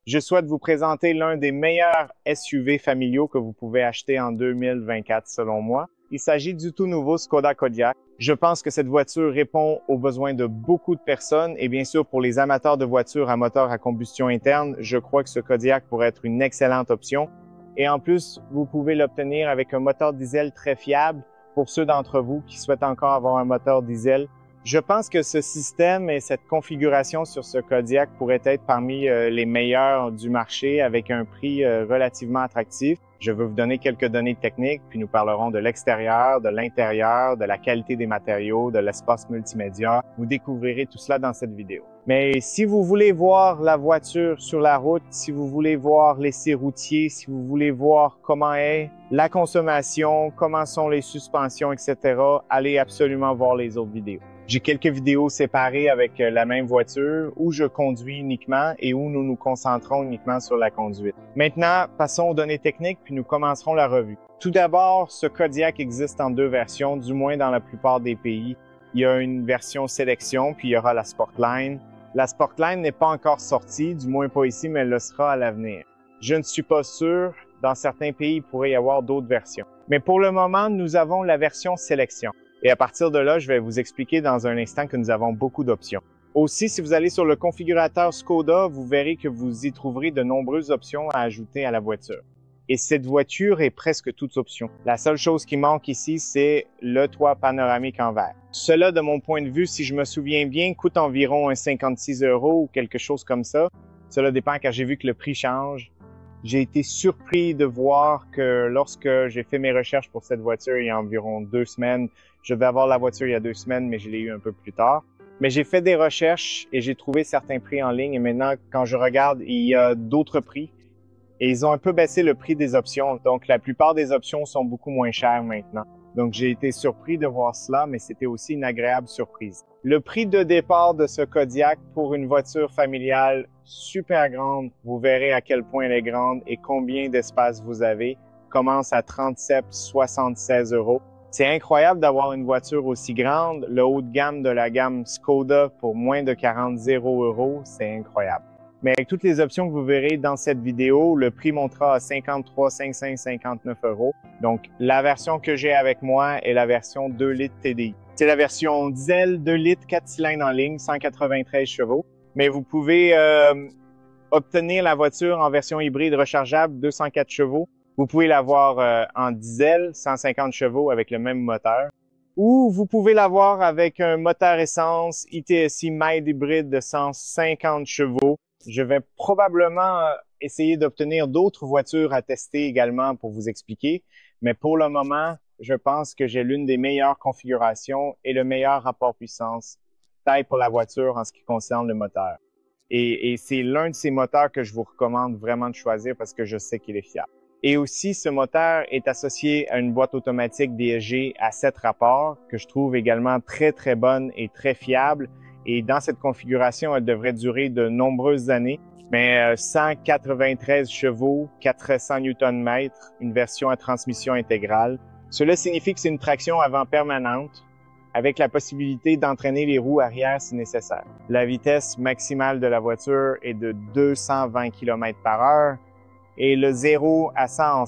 Je souhaite vous présenter l'un des meilleurs SUV familiaux que vous pouvez acheter en 2024 selon moi. Il s'agit du tout nouveau Škoda Kodiaq. Je pense que cette voiture répond aux besoins de beaucoup de personnes et bien sûr pour les amateurs de voitures à moteur à combustion interne, je crois que ce Kodiaq pourrait être une excellente option. Et en plus, vous pouvez l'obtenir avec un moteur diesel très fiable pour ceux d'entre vous qui souhaitent encore avoir un moteur diesel. Je pense que ce système et cette configuration sur ce Kodiaq pourraient être parmi les meilleurs du marché avec un prix relativement attractif. Je vais vous donner quelques données techniques, puis nous parlerons de l'extérieur, de l'intérieur, de la qualité des matériaux, de l'espace multimédia. Vous découvrirez tout cela dans cette vidéo. Mais si vous voulez voir la voiture sur la route, si vous voulez voir l'essai routier, si vous voulez voir comment est la consommation, comment sont les suspensions, etc., allez absolument voir les autres vidéos. J'ai quelques vidéos séparées avec la même voiture où je conduis uniquement et où nous nous concentrons uniquement sur la conduite. Maintenant, passons aux données techniques puis nous commencerons la revue. Tout d'abord, ce Kodiaq existe en deux versions, du moins dans la plupart des pays. Il y a une version sélection puis il y aura la Sportline. La Sportline n'est pas encore sortie, du moins pas ici, mais elle le sera à l'avenir. Je ne suis pas sûr, dans certains pays, il pourrait y avoir d'autres versions. Mais pour le moment, nous avons la version sélection. Et à partir de là, je vais vous expliquer dans un instant que nous avons beaucoup d'options. Aussi, si vous allez sur le configurateur Škoda, vous verrez que vous y trouverez de nombreuses options à ajouter à la voiture. Et cette voiture est presque toute option. La seule chose qui manque ici, c'est le toit panoramique en verre. Cela, de mon point de vue, si je me souviens bien, coûte environ un 56 € ou quelque chose comme ça. Cela dépend car j'ai vu que le prix change. J'ai été surpris de voir que lorsque j'ai fait mes recherches pour cette voiture il y a environ 2 semaines, je devais avoir la voiture il y a 2 semaines, mais je l'ai eu un peu plus tard. Mais j'ai fait des recherches et j'ai trouvé certains prix en ligne et maintenant, quand je regarde, il y a d'autres prix et ils ont un peu baissé le prix des options. Donc, la plupart des options sont beaucoup moins chères maintenant. Donc, j'ai été surpris de voir cela, mais c'était aussi une agréable surprise. Le prix de départ de ce Kodiaq pour une voiture familiale super grande, vous verrez à quel point elle est grande et combien d'espace vous avez, commence à 37,76 €. C'est incroyable d'avoir une voiture aussi grande. Le haut de gamme de la gamme Škoda pour moins de 40 €, c'est incroyable. Mais avec toutes les options que vous verrez dans cette vidéo, le prix montera à 53 559 €. Donc, la version que j'ai avec moi est la version 2 litres TDI. C'est la version diesel 2 litres 4 cylindres en ligne, 193 chevaux. Mais vous pouvez obtenir la voiture en version hybride rechargeable, 204 chevaux. Vous pouvez l'avoir en diesel, 150 chevaux avec le même moteur. Ou vous pouvez l'avoir avec un moteur essence ITSI mild hybride de 150 chevaux. Je vais probablement essayer d'obtenir d'autres voitures à tester également pour vous expliquer. Mais pour le moment, je pense que j'ai l'une des meilleures configurations et le meilleur rapport puissance-taille pour la voiture en ce qui concerne le moteur. Et c'est l'un de ces moteurs que je vous recommande vraiment de choisir parce que je sais qu'il est fiable. Et aussi, ce moteur est associé à une boîte automatique DSG à 7 rapports que je trouve également très, très bonne et très fiable. Et dans cette configuration, elle devrait durer de nombreuses années. Mais 193 chevaux, 400 Nm, une version à transmission intégrale. Cela signifie que c'est une traction avant permanente avec la possibilité d'entraîner les roues arrière si nécessaire. La vitesse maximale de la voiture est de 220 km/h. Et le 0 à 100 en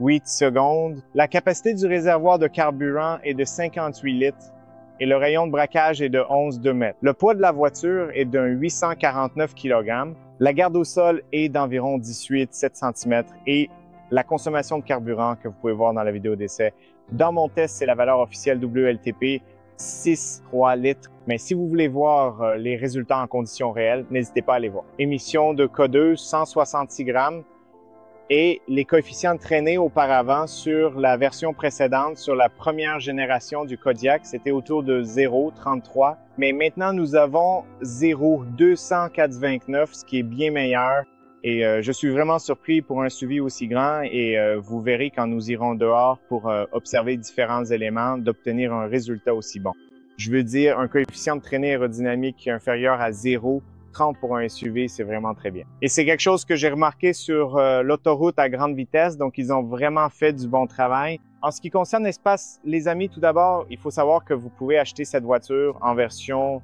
8 secondes. La capacité du réservoir de carburant est de 58 litres et le rayon de braquage est de 11,2 mètres. Le poids de la voiture est d'un 849 kg. La garde au sol est d'environ 18,7 cm et la consommation de carburant que vous pouvez voir dans la vidéo d'essai. Dans mon test, c'est la valeur officielle WLTP, 6,3 litres. Mais si vous voulez voir les résultats en conditions réelles, n'hésitez pas à les voir. Émission de CO2, 166 grammes. Et les coefficients de traînée auparavant sur la version précédente, sur la première génération du Kodiaq, c'était autour de 0,33. Mais maintenant, nous avons 0,204,29, ce qui est bien meilleur. Et je suis vraiment surpris pour un SUV aussi grand et vous verrez quand nous irons dehors pour observer différents éléments, d'obtenir un résultat aussi bon. Je veux dire, un coefficient de traînée aérodynamique qui est inférieur à 0,30 pour un SUV, c'est vraiment très bien. Et c'est quelque chose que j'ai remarqué sur l'autoroute à grande vitesse, donc ils ont vraiment fait du bon travail. En ce qui concerne l'espace, les amis, tout d'abord, il faut savoir que vous pouvez acheter cette voiture en version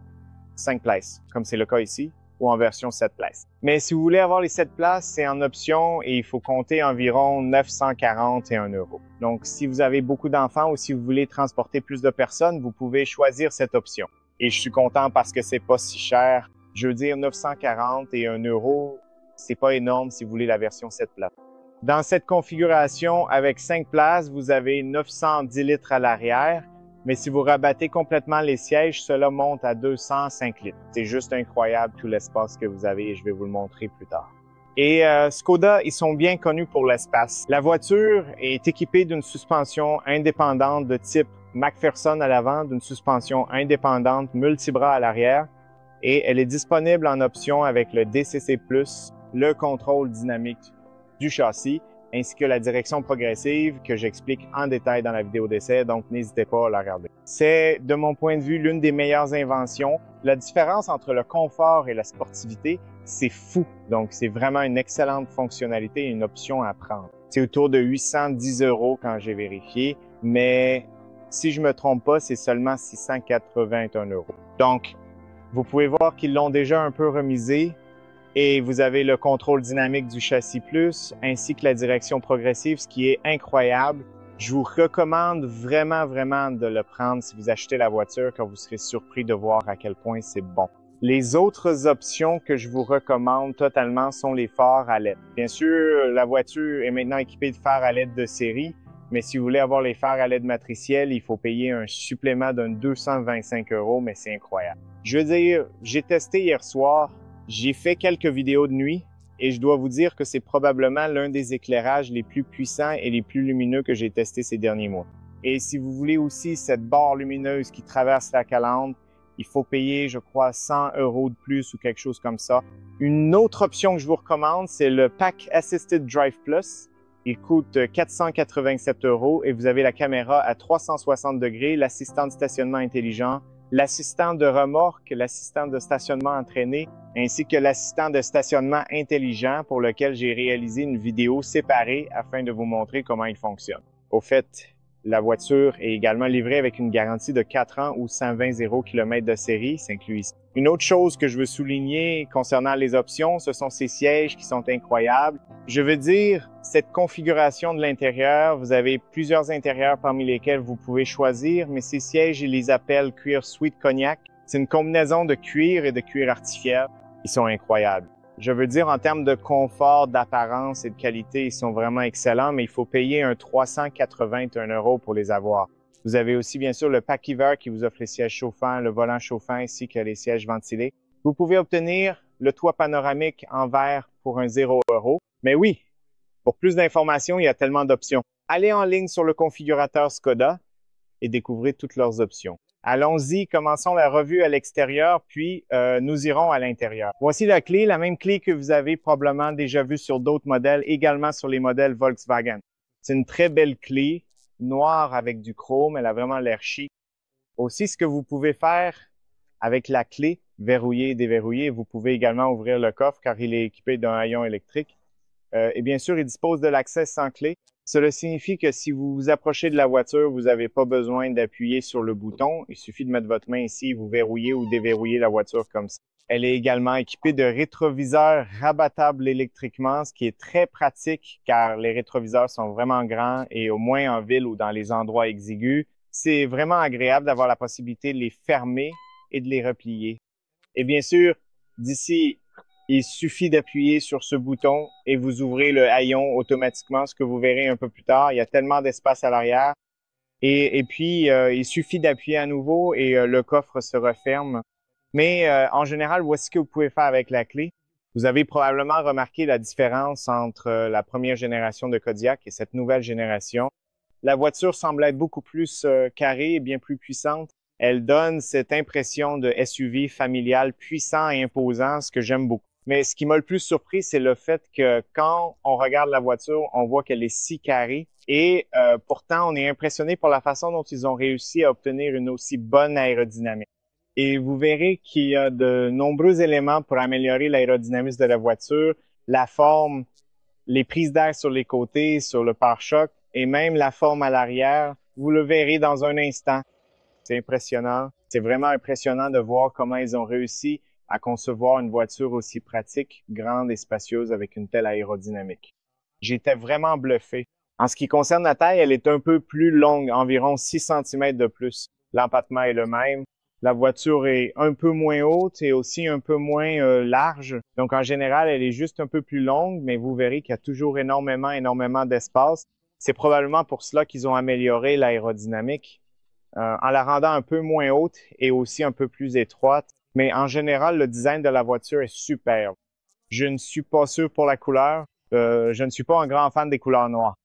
5 places, comme c'est le cas ici, ou en version 7 places. Mais si vous voulez avoir les 7 places, c'est en option et il faut compter environ 941 €. Donc, si vous avez beaucoup d'enfants ou si vous voulez transporter plus de personnes, vous pouvez choisir cette option. Et je suis content parce que c'est pas si cher. Je veux dire, 941 €, c'est pas énorme si vous voulez la version 7 places. Dans cette configuration, avec 5 places, vous avez 910 litres à l'arrière. Mais si vous rabattez complètement les sièges, cela monte à 205 litres. C'est juste incroyable tout l'espace que vous avez et je vais vous le montrer plus tard. Et Škoda, ils sont bien connus pour l'espace. La voiture est équipée d'une suspension indépendante de type McPherson à l'avant, d'une suspension indépendante multibras à l'arrière et elle est disponible en option avec le DCC+, le contrôle dynamique du châssis, ainsi que la direction progressive que j'explique en détail dans la vidéo d'essai, donc n'hésitez pas à la regarder. C'est, de mon point de vue, l'une des meilleures inventions. La différence entre le confort et la sportivité, c'est fou. Donc, c'est vraiment une excellente fonctionnalité et une option à prendre. C'est autour de 810 € quand j'ai vérifié, mais si je me trompe pas, c'est seulement 681 €. Donc, vous pouvez voir qu'ils l'ont déjà un peu remisé. Et vous avez le contrôle dynamique du châssis plus, ainsi que la direction progressive, ce qui est incroyable. Je vous recommande vraiment de le prendre si vous achetez la voiture, car vous serez surpris de voir à quel point c'est bon. Les autres options que je vous recommande totalement sont les phares à LED. Bien sûr, la voiture est maintenant équipée de phares à LED de série, mais si vous voulez avoir les phares à LED matriciels, il faut payer un supplément de 225 €, mais c'est incroyable. Je veux dire, j'ai testé hier soir. J'ai fait quelques vidéos de nuit et je dois vous dire que c'est probablement l'un des éclairages les plus puissants et les plus lumineux que j'ai testé ces derniers mois. Et si vous voulez aussi cette barre lumineuse qui traverse la calandre, il faut payer, je crois, 100 € de plus ou quelque chose comme ça. Une autre option que je vous recommande, c'est le Pack Assisted Drive Plus. Il coûte 487 € et vous avez la caméra à 360 degrés, l'assistant de stationnement intelligent, l'assistant de remorque, l'assistant de stationnement entraîné, ainsi que l'assistant de stationnement intelligent pour lequel j'ai réalisé une vidéo séparée afin de vous montrer comment il fonctionne. Au fait, la voiture est également livrée avec une garantie de 4 ans ou 120 000 km de série, c'est inclus ici. Une autre chose que je veux souligner concernant les options, ce sont ces sièges qui sont incroyables. Je veux dire, cette configuration de l'intérieur, vous avez plusieurs intérieurs parmi lesquels vous pouvez choisir, mais ces sièges, ils les appellent cuir sweet cognac. C'est une combinaison de cuir et de cuir artificiel. Ils sont incroyables. Je veux dire, en termes de confort, d'apparence et de qualité, ils sont vraiment excellents, mais il faut payer un 381 € pour les avoir. Vous avez aussi, bien sûr, le pack hiver qui vous offre les sièges chauffants, le volant chauffant ainsi que les sièges ventilés. Vous pouvez obtenir le toit panoramique en verre pour un 0 €. Mais oui, pour plus d'informations, il y a tellement d'options. Allez en ligne sur le configurateur Škoda et découvrez toutes leurs options. Allons-y, commençons la revue à l'extérieur, puis nous irons à l'intérieur. Voici la clé, la même clé que vous avez probablement déjà vue sur d'autres modèles, également sur les modèles Volkswagen. C'est une très belle clé, noire avec du chrome, elle a vraiment l'air chic. Aussi, ce que vous pouvez faire avec la clé, verrouiller et déverrouiller, vous pouvez également ouvrir le coffre car il est équipé d'un haillon électrique. Et bien sûr, il dispose de l'accès sans clé. Cela signifie que si vous vous approchez de la voiture, vous n'avez pas besoin d'appuyer sur le bouton. Il suffit de mettre votre main ici, vous verrouillez ou déverrouillez la voiture comme ça. Elle est également équipée de rétroviseurs rabattables électriquement, ce qui est très pratique car les rétroviseurs sont vraiment grands et au moins en ville ou dans les endroits exigus, c'est vraiment agréable d'avoir la possibilité de les fermer et de les replier. Et bien sûr, d'ici, il suffit d'appuyer sur ce bouton et vous ouvrez le haillon automatiquement, ce que vous verrez un peu plus tard. Il y a tellement d'espace à l'arrière. Et puis, il suffit d'appuyer à nouveau et le coffre se referme. Mais en général, voici ce que vous pouvez faire avec la clé. Vous avez probablement remarqué la différence entre la première génération de Kodiaq et cette nouvelle génération. La voiture semble être beaucoup plus carrée et bien plus puissante. Elle donne cette impression de SUV familial puissant et imposant, ce que j'aime beaucoup. Mais ce qui m'a le plus surpris, c'est le fait que quand on regarde la voiture, on voit qu'elle est si carrée et pourtant on est impressionné par la façon dont ils ont réussi à obtenir une aussi bonne aérodynamique. Et vous verrez qu'il y a de nombreux éléments pour améliorer l'aérodynamisme de la voiture, la forme, les prises d'air sur les côtés, sur le pare-choc et même la forme à l'arrière. Vous le verrez dans un instant. C'est impressionnant. C'est vraiment impressionnant de voir comment ils ont réussi à concevoir une voiture aussi pratique, grande et spacieuse avec une telle aérodynamique. J'étais vraiment bluffé. En ce qui concerne la taille, elle est un peu plus longue, environ 6 cm de plus. L'empattement est le même. La voiture est un peu moins haute et aussi un peu moins large. Donc, en général, elle est juste un peu plus longue, mais vous verrez qu'il y a toujours énormément d'espace. C'est probablement pour cela qu'ils ont amélioré l'aérodynamique en la rendant un peu moins haute et aussi un peu plus étroite. Mais en général, le design de la voiture est superbe. Je ne suis pas sûr pour la couleur. Je ne suis pas un grand fan des couleurs noires.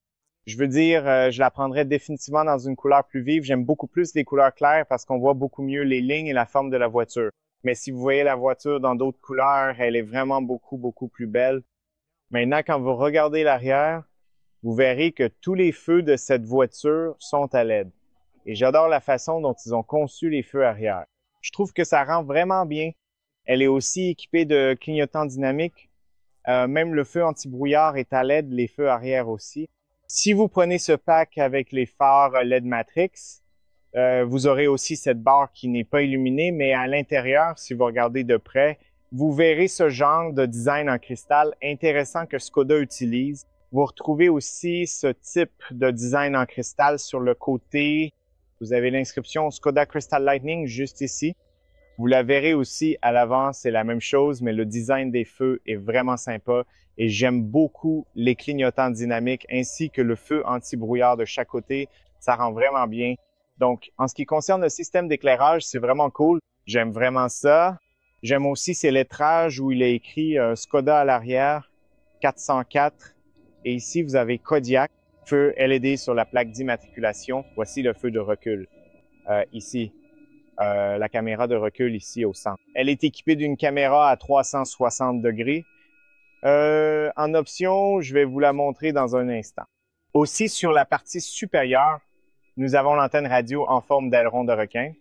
Je veux dire, je la prendrais définitivement dans une couleur plus vive. J'aime beaucoup plus les couleurs claires parce qu'on voit beaucoup mieux les lignes et la forme de la voiture. Mais si vous voyez la voiture dans d'autres couleurs, elle est vraiment beaucoup plus belle. Maintenant, quand vous regardez l'arrière, vous verrez que tous les feux de cette voiture sont à LED. Et j'adore la façon dont ils ont conçu les feux arrière. Je trouve que ça rend vraiment bien. Elle est aussi équipée de clignotants dynamiques. Même le feu anti-brouillard est à LED, les feux arrière aussi. Si vous prenez ce pack avec les phares LED Matrix, vous aurez aussi cette barre qui n'est pas illuminée, mais à l'intérieur, si vous regardez de près, vous verrez ce genre de design en cristal intéressant que Skoda utilise. Vous retrouvez aussi ce type de design en cristal sur le côté. Vous avez l'inscription Skoda Crystal Lightning juste ici. Vous la verrez aussi à l'avant, c'est la même chose, mais le design des feux est vraiment sympa et j'aime beaucoup les clignotants dynamiques ainsi que le feu anti-brouillard de chaque côté. Ça rend vraiment bien. Donc, en ce qui concerne le système d'éclairage, c'est vraiment cool. J'aime vraiment ça. J'aime aussi ces lettrages où il est écrit Skoda à l'arrière, 404. Et ici, vous avez Kodiak, feu LED sur la plaque d'immatriculation. Voici le feu de recul. Ici, la caméra de recul ici au centre. Elle est équipée d'une caméra à 360 degrés. En option, je vais vous la montrer dans un instant. Aussi, sur la partie supérieure, nous avons l'antenne radio en forme d'aileron de requin.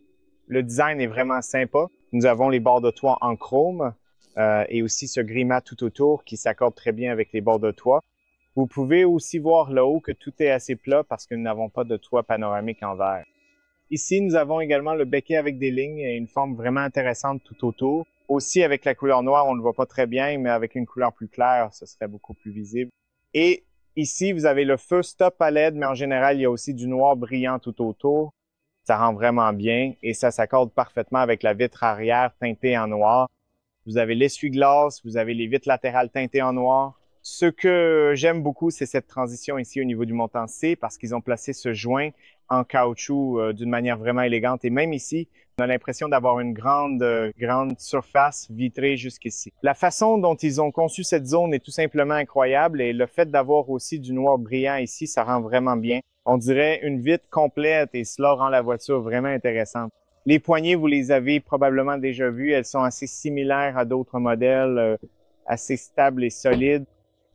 Le design est vraiment sympa. Nous avons les bords de toit en chrome et aussi ce gris mat tout autour qui s'accorde très bien avec les bords de toit. Vous pouvez aussi voir là-haut que tout est assez plat parce que nous n'avons pas de toit panoramique en verre. Ici, nous avons également le becquet avec des lignes et une forme vraiment intéressante tout autour. Aussi, avec la couleur noire, on ne le voit pas très bien, mais avec une couleur plus claire, ce serait beaucoup plus visible. Et ici, vous avez le feu stop à LED, mais en général, il y a aussi du noir brillant tout autour. Ça rend vraiment bien et ça s'accorde parfaitement avec la vitre arrière teintée en noir. Vous avez l'essuie-glace, vous avez les vitres latérales teintées en noir. Ce que j'aime beaucoup, c'est cette transition ici au niveau du montant C parce qu'ils ont placé ce joint en caoutchouc d'une manière vraiment élégante. Et même ici, on a l'impression d'avoir une grande surface vitrée jusqu'ici. La façon dont ils ont conçu cette zone est tout simplement incroyable et le fait d'avoir aussi du noir brillant ici, ça rend vraiment bien. On dirait une vitre complète et cela rend la voiture vraiment intéressante. Les poignées, vous les avez probablement déjà vues. Elles sont assez similaires à d'autres modèles, assez stables et solides.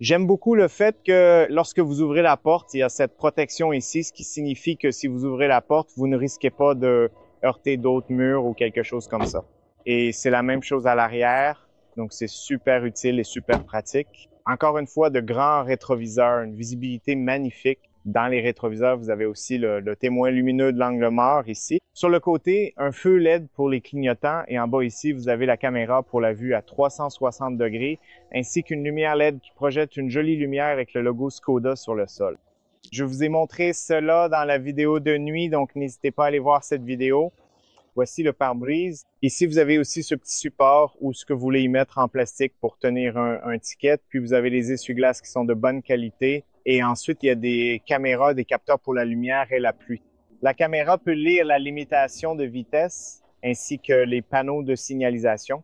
J'aime beaucoup le fait que lorsque vous ouvrez la porte, il y a cette protection ici, ce qui signifie que si vous ouvrez la porte, vous ne risquez pas de heurter d'autres murs ou quelque chose comme ça. Et c'est la même chose à l'arrière, donc c'est super utile et super pratique. Encore une fois, de grands rétroviseurs, une visibilité magnifique. Dans les rétroviseurs, vous avez aussi le témoin lumineux de l'angle mort ici. Sur le côté, un feu LED pour les clignotants et en bas ici, vous avez la caméra pour la vue à 360 degrés ainsi qu'une lumière LED qui projette une jolie lumière avec le logo Skoda sur le sol. Je vous ai montré cela dans la vidéo de nuit, donc n'hésitez pas à aller voir cette vidéo. Voici le pare-brise. Ici, vous avez aussi ce petit support ou ce que vous voulez y mettre en plastique pour tenir un ticket. Puis vous avez les essuie-glaces qui sont de bonne qualité. Et ensuite, il y a des caméras, des capteurs pour la lumière et la pluie. La caméra peut lire la limitation de vitesse ainsi que les panneaux de signalisation.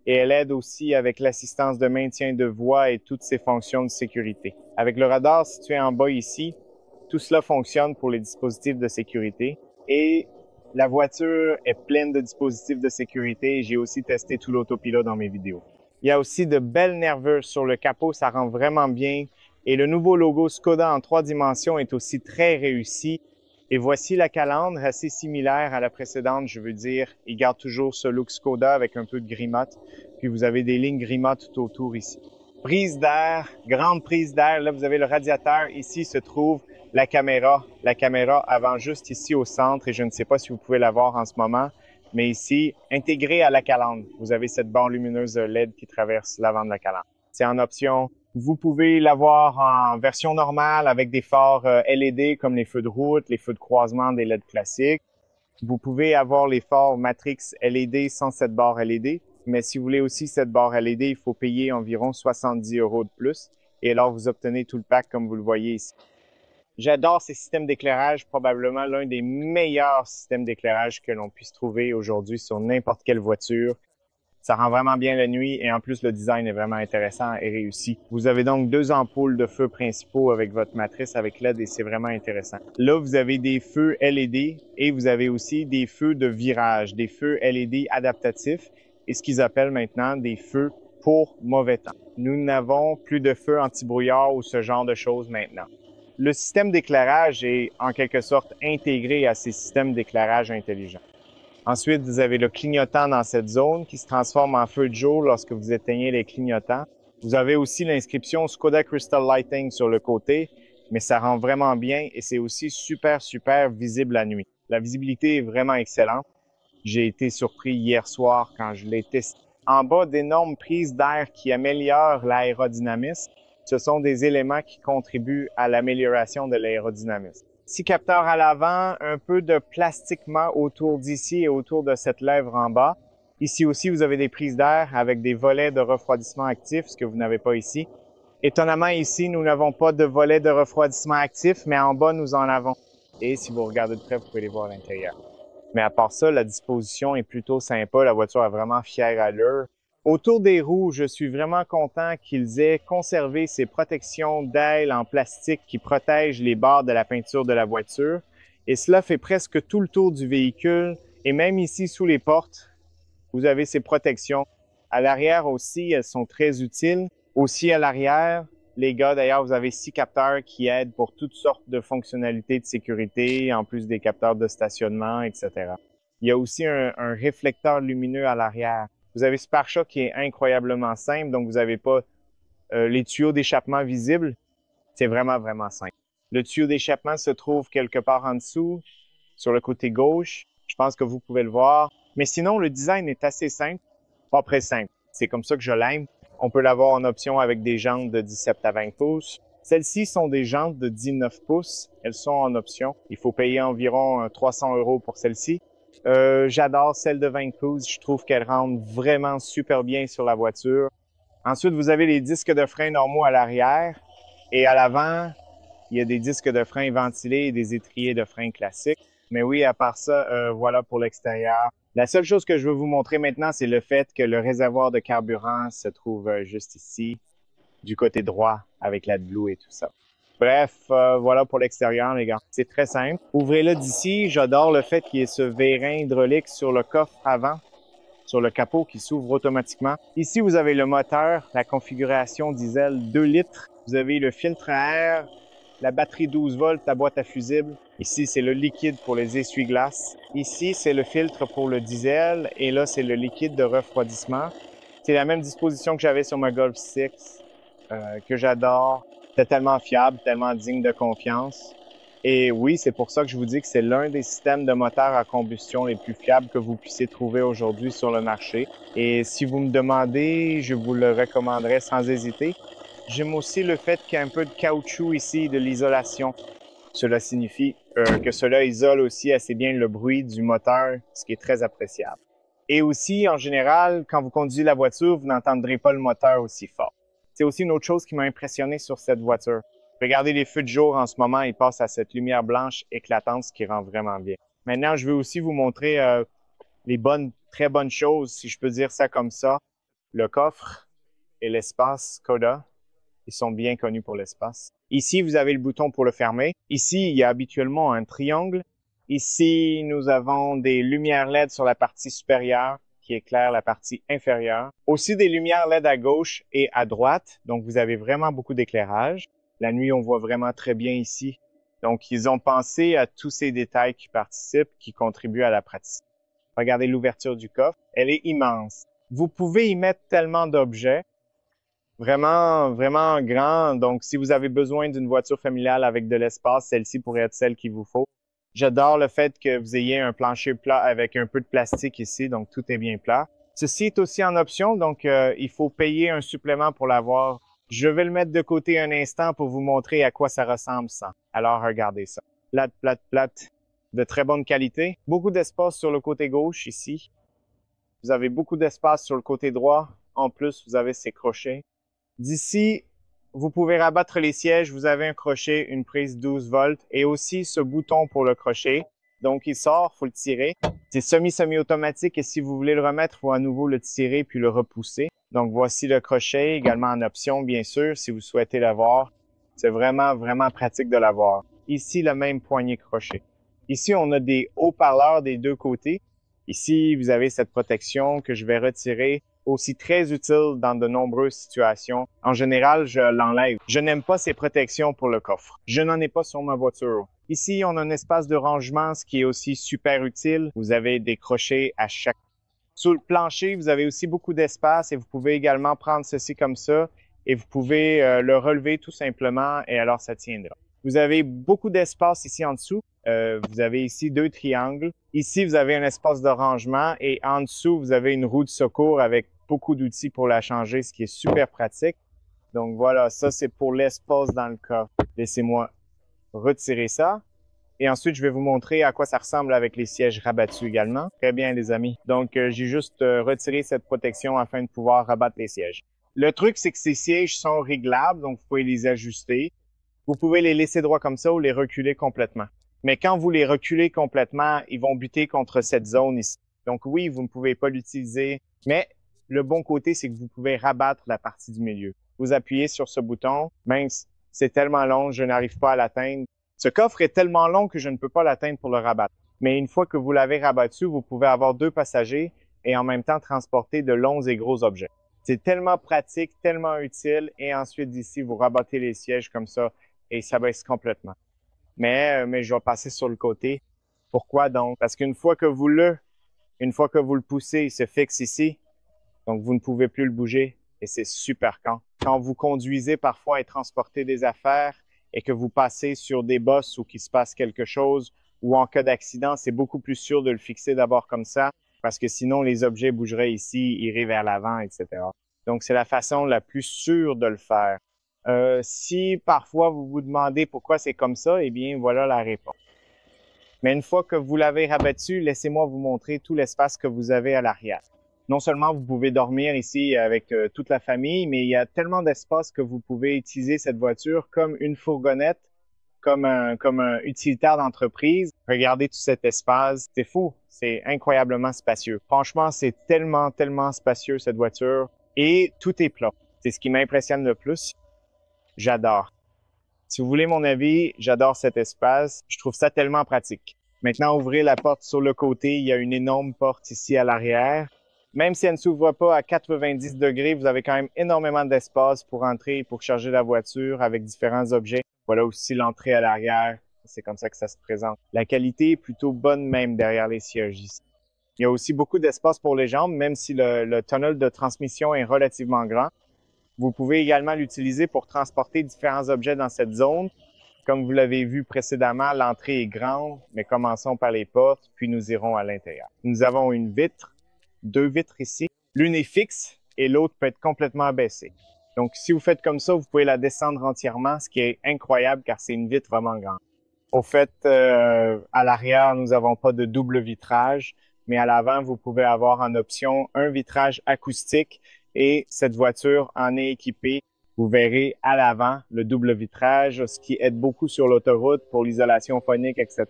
Et elle aide aussi avec l'assistance de maintien de voie et toutes ses fonctions de sécurité. Avec le radar situé en bas ici, tout cela fonctionne pour les dispositifs de sécurité. Et la voiture est pleine de dispositifs de sécurité. J'ai aussi testé tout l'autopilote dans mes vidéos. Il y a aussi de belles nervures sur le capot, ça rend vraiment bien. Et le nouveau logo Skoda en 3 dimensions est aussi très réussi. Et voici la calandre, assez similaire à la précédente, je veux dire. Il garde toujours ce look Skoda avec un peu de gris mat. Puis vous avez des lignes gris mat tout autour ici. Prise d'air, grande prise d'air. Là, vous avez le radiateur. Ici se trouve la caméra. La caméra avant juste ici au centre. Et je ne sais pas si vous pouvez la voir en ce moment. Mais ici, intégré à la calandre, vous avez cette barre lumineuse LED qui traverse l'avant de la calandre. C'est en option. Vous pouvez l'avoir en version normale avec des phares LED comme les feux de route, les feux de croisement des LED classiques. Vous pouvez avoir les phares Matrix LED sans cette barre LED. Mais si vous voulez aussi cette barre LED, il faut payer environ 70 € de plus. Et alors, vous obtenez tout le pack comme vous le voyez ici. J'adore ces systèmes d'éclairage, probablement l'un des meilleurs systèmes d'éclairage que l'on puisse trouver aujourd'hui sur n'importe quelle voiture. Ça rend vraiment bien la nuit et en plus le design est vraiment intéressant et réussi. Vous avez donc 2 ampoules de feux principaux avec votre matrice avec LED et c'est vraiment intéressant. Là, vous avez des feux LED et vous avez aussi des feux de virage, des feux LED adaptatifs et ce qu'ils appellent maintenant des feux pour mauvais temps. Nous n'avons plus de feux anti-brouillard ou ce genre de choses maintenant. Le système d'éclairage est en quelque sorte intégré à ces systèmes d'éclairage intelligents. Ensuite, vous avez le clignotant dans cette zone qui se transforme en feu de jour lorsque vous éteignez les clignotants. Vous avez aussi l'inscription Skoda Crystal Lighting sur le côté, mais ça rend vraiment bien et c'est aussi super visible la nuit. La visibilité est vraiment excellente. J'ai été surpris hier soir quand je l'ai testé. En bas, d'énormes prises d'air qui améliorent l'aérodynamisme. Ce sont des éléments qui contribuent à l'amélioration de l'aérodynamisme. 6 capteurs à l'avant, un peu de plastique mat autour d'ici et autour de cette lèvre en bas. Ici aussi, vous avez des prises d'air avec des volets de refroidissement actif, ce que vous n'avez pas ici. Étonnamment, ici, nous n'avons pas de volet de refroidissement actif, mais en bas, nous en avons. Et si vous regardez de près, vous pouvez les voir à l'intérieur. Mais à part ça, la disposition est plutôt sympa. La voiture est vraiment fière allure. Autour des roues, je suis vraiment content qu'ils aient conservé ces protections d'ailes en plastique qui protègent les bords de la peinture de la voiture. Et cela fait presque tout le tour du véhicule. Et même ici, sous les portes, vous avez ces protections. À l'arrière aussi, elles sont très utiles. Aussi à l'arrière, les gars, d'ailleurs, vous avez 6 capteurs qui aident pour toutes sortes de fonctionnalités de sécurité, en plus des capteurs de stationnement, etc. Il y a aussi un réflecteur lumineux à l'arrière. Vous avez ce pare-choc qui est incroyablement simple, donc vous n'avez pas les tuyaux d'échappement visibles. C'est vraiment simple. Le tuyau d'échappement se trouve quelque part en dessous, sur le côté gauche. Je pense que vous pouvez le voir. Mais sinon, le design est assez simple, pas très simple. C'est comme ça que je l'aime. On peut l'avoir en option avec des jantes de 17 à 20 pouces. Celles-ci sont des jantes de 19 pouces. Elles sont en option. Il faut payer environ 300 € pour celles-ci. J'adore celle de 20 pouces. Je trouve qu'elle rentre vraiment super bien sur la voiture. Ensuite, vous avez les disques de frein normaux à l'arrière. Et à l'avant, il y a des disques de frein ventilés et des étriers de frein classiques. Mais oui, à part ça, voilà pour l'extérieur. La seule chose que je veux vous montrer maintenant, c'est le fait que le réservoir de carburant se trouve juste ici, du côté droit, avec l'AdBlue et tout ça. Bref, voilà pour l'extérieur, les gars. C'est très simple. Ouvrez-le d'ici. J'adore le fait qu'il y ait ce vérin hydraulique sur le coffre avant, sur le capot qui s'ouvre automatiquement. Ici, vous avez le moteur, la configuration diesel 2 litres. Vous avez le filtre à air, la batterie 12 volts, la boîte à fusible. Ici, c'est le liquide pour les essuie-glaces. Ici, c'est le filtre pour le diesel. Et là, c'est le liquide de refroidissement. C'est la même disposition que j'avais sur ma Golf 6, que j'adore. C'est tellement fiable, tellement digne de confiance. Et oui, c'est pour ça que je vous dis que c'est l'un des systèmes de moteur à combustion les plus fiables que vous puissiez trouver aujourd'hui sur le marché. Et si vous me demandez, je vous le recommanderais sans hésiter. J'aime aussi le fait qu'il y a un peu de caoutchouc ici, de l'isolation. Cela signifie que cela isole aussi assez bien le bruit du moteur, ce qui est très appréciable. Et aussi, en général, quand vous conduisez la voiture, vous n'entendrez pas le moteur aussi fort. C'est aussi une autre chose qui m'a impressionné sur cette voiture. Regardez les feux de jour en ce moment, ils passent à cette lumière blanche éclatante, ce qui rend vraiment bien. Maintenant, je vais aussi vous montrer les très bonnes choses, si je peux dire ça comme ça. Le coffre et l'espace Skoda. Ils sont bien connus pour l'espace. Ici, vous avez le bouton pour le fermer. Ici, il y a habituellement un triangle. Ici, nous avons des lumières LED sur la partie supérieure qui éclairent la partie inférieure. Aussi des lumières LED à gauche et à droite. Donc, vous avez vraiment beaucoup d'éclairage. La nuit, on voit vraiment très bien ici. Donc, ils ont pensé à tous ces détails qui participent, qui contribuent à la pratique. Regardez l'ouverture du coffre. Elle est immense. Vous pouvez y mettre tellement d'objets. Vraiment grand. Donc, si vous avez besoin d'une voiture familiale avec de l'espace, celle-ci pourrait être celle qu'il vous faut. J'adore le fait que vous ayez un plancher plat avec un peu de plastique ici, donc tout est bien plat. Ceci est aussi en option, donc il faut payer un supplément pour l'avoir. Je vais le mettre de côté un instant pour vous montrer à quoi ça ressemble sans. Alors regardez ça. Plate, plate, plate, de très bonne qualité. Beaucoup d'espace sur le côté gauche ici. Vous avez beaucoup d'espace sur le côté droit. En plus, vous avez ces crochets. D'ici, vous pouvez rabattre les sièges. Vous avez un crochet, une prise 12 volts et aussi ce bouton pour le crochet. Donc, il sort, faut le tirer. C'est semi-automatique et si vous voulez le remettre, il faut à nouveau le tirer puis le repousser. Donc, voici le crochet, également en option, bien sûr, si vous souhaitez l'avoir. C'est vraiment, vraiment pratique de l'avoir. Ici, le même poignet crochet. Ici, on a des haut-parleurs des deux côtés. Ici, vous avez cette protection que je vais retirer, aussi très utile dans de nombreuses situations. En général, je l'enlève. Je n'aime pas ces protections pour le coffre. Je n'en ai pas sur ma voiture. Ici, on a un espace de rangement, ce qui est aussi super utile. Vous avez des crochets à chaque. Sous le plancher, vous avez aussi beaucoup d'espace et vous pouvez également prendre ceci comme ça et vous pouvez le relever tout simplement et alors ça tiendra. Vous avez beaucoup d'espace ici en dessous. Vous avez ici deux triangles. Ici, vous avez un espace de rangement et en dessous, vous avez une roue de secours avec beaucoup d'outils pour la changer, ce qui est super pratique. Donc voilà, ça c'est pour l'espace dans le coffre. Laissez-moi retirer ça. Et ensuite, je vais vous montrer à quoi ça ressemble avec les sièges rabattus également. Très bien, les amis. Donc, j'ai juste retiré cette protection afin de pouvoir rabattre les sièges. Le truc, c'est que ces sièges sont réglables, donc vous pouvez les ajuster. Vous pouvez les laisser droits comme ça ou les reculer complètement. Mais quand vous les reculez complètement, ils vont buter contre cette zone ici. Donc oui, vous ne pouvez pas l'utiliser, mais le bon côté, c'est que vous pouvez rabattre la partie du milieu. Vous appuyez sur ce bouton. Mince, c'est tellement long, je n'arrive pas à l'atteindre. Ce coffre est tellement long que je ne peux pas l'atteindre pour le rabattre. Mais une fois que vous l'avez rabattu, vous pouvez avoir deux passagers et en même temps transporter de longs et gros objets. C'est tellement pratique, tellement utile. Et ensuite, d'ici, vous rabattez les sièges comme ça et ça baisse complètement. Mais je vais passer sur le côté. Pourquoi donc? Parce qu'une fois que vous le poussez, il se fixe ici. Donc, vous ne pouvez plus le bouger et c'est super quand vous conduisez parfois et transportez des affaires et que vous passez sur des bosses où qu'il se passe quelque chose ou en cas d'accident, c'est beaucoup plus sûr de le fixer d'abord comme ça parce que sinon, les objets bougeraient ici, iraient vers l'avant, etc. Donc, c'est la façon la plus sûre de le faire. Si parfois vous vous demandez pourquoi c'est comme ça, eh bien, voilà la réponse. Mais une fois que vous l'avez rabattu, laissez-moi vous montrer tout l'espace que vous avez à l'arrière. Non seulement vous pouvez dormir ici avec toute la famille, mais il y a tellement d'espace que vous pouvez utiliser cette voiture comme une fourgonnette, comme un utilitaire d'entreprise. Regardez tout cet espace, c'est fou, c'est incroyablement spacieux. Franchement, c'est tellement, tellement spacieux cette voiture et tout est plat. C'est ce qui m'impressionne le plus. J'adore. Si vous voulez mon avis, j'adore cet espace. Je trouve ça tellement pratique. Maintenant, ouvrez la porte sur le côté. Il y a une énorme porte ici à l'arrière. Même si elle ne s'ouvre pas à 90 degrés, vous avez quand même énormément d'espace pour entrer et pour charger la voiture avec différents objets. Voilà aussi l'entrée à l'arrière. C'est comme ça que ça se présente. La qualité est plutôt bonne même derrière les sièges ici. Il y a aussi beaucoup d'espace pour les jambes, même si le tunnel de transmission est relativement grand. Vous pouvez également l'utiliser pour transporter différents objets dans cette zone. Comme vous l'avez vu précédemment, l'entrée est grande, mais commençons par les portes, puis nous irons à l'intérieur. Nous avons une vitre, deux vitres ici. L'une est fixe et l'autre peut être complètement abaissée. Donc, si vous faites comme ça, vous pouvez la descendre entièrement, ce qui est incroyable car c'est une vitre vraiment grande. Au fait, à l'arrière, nous n'avons pas de double vitrage, mais à l'avant, vous pouvez avoir en option un vitrage acoustique et cette voiture en est équipée. Vous verrez à l'avant le double vitrage, ce qui aide beaucoup sur l'autoroute pour l'isolation phonique, etc.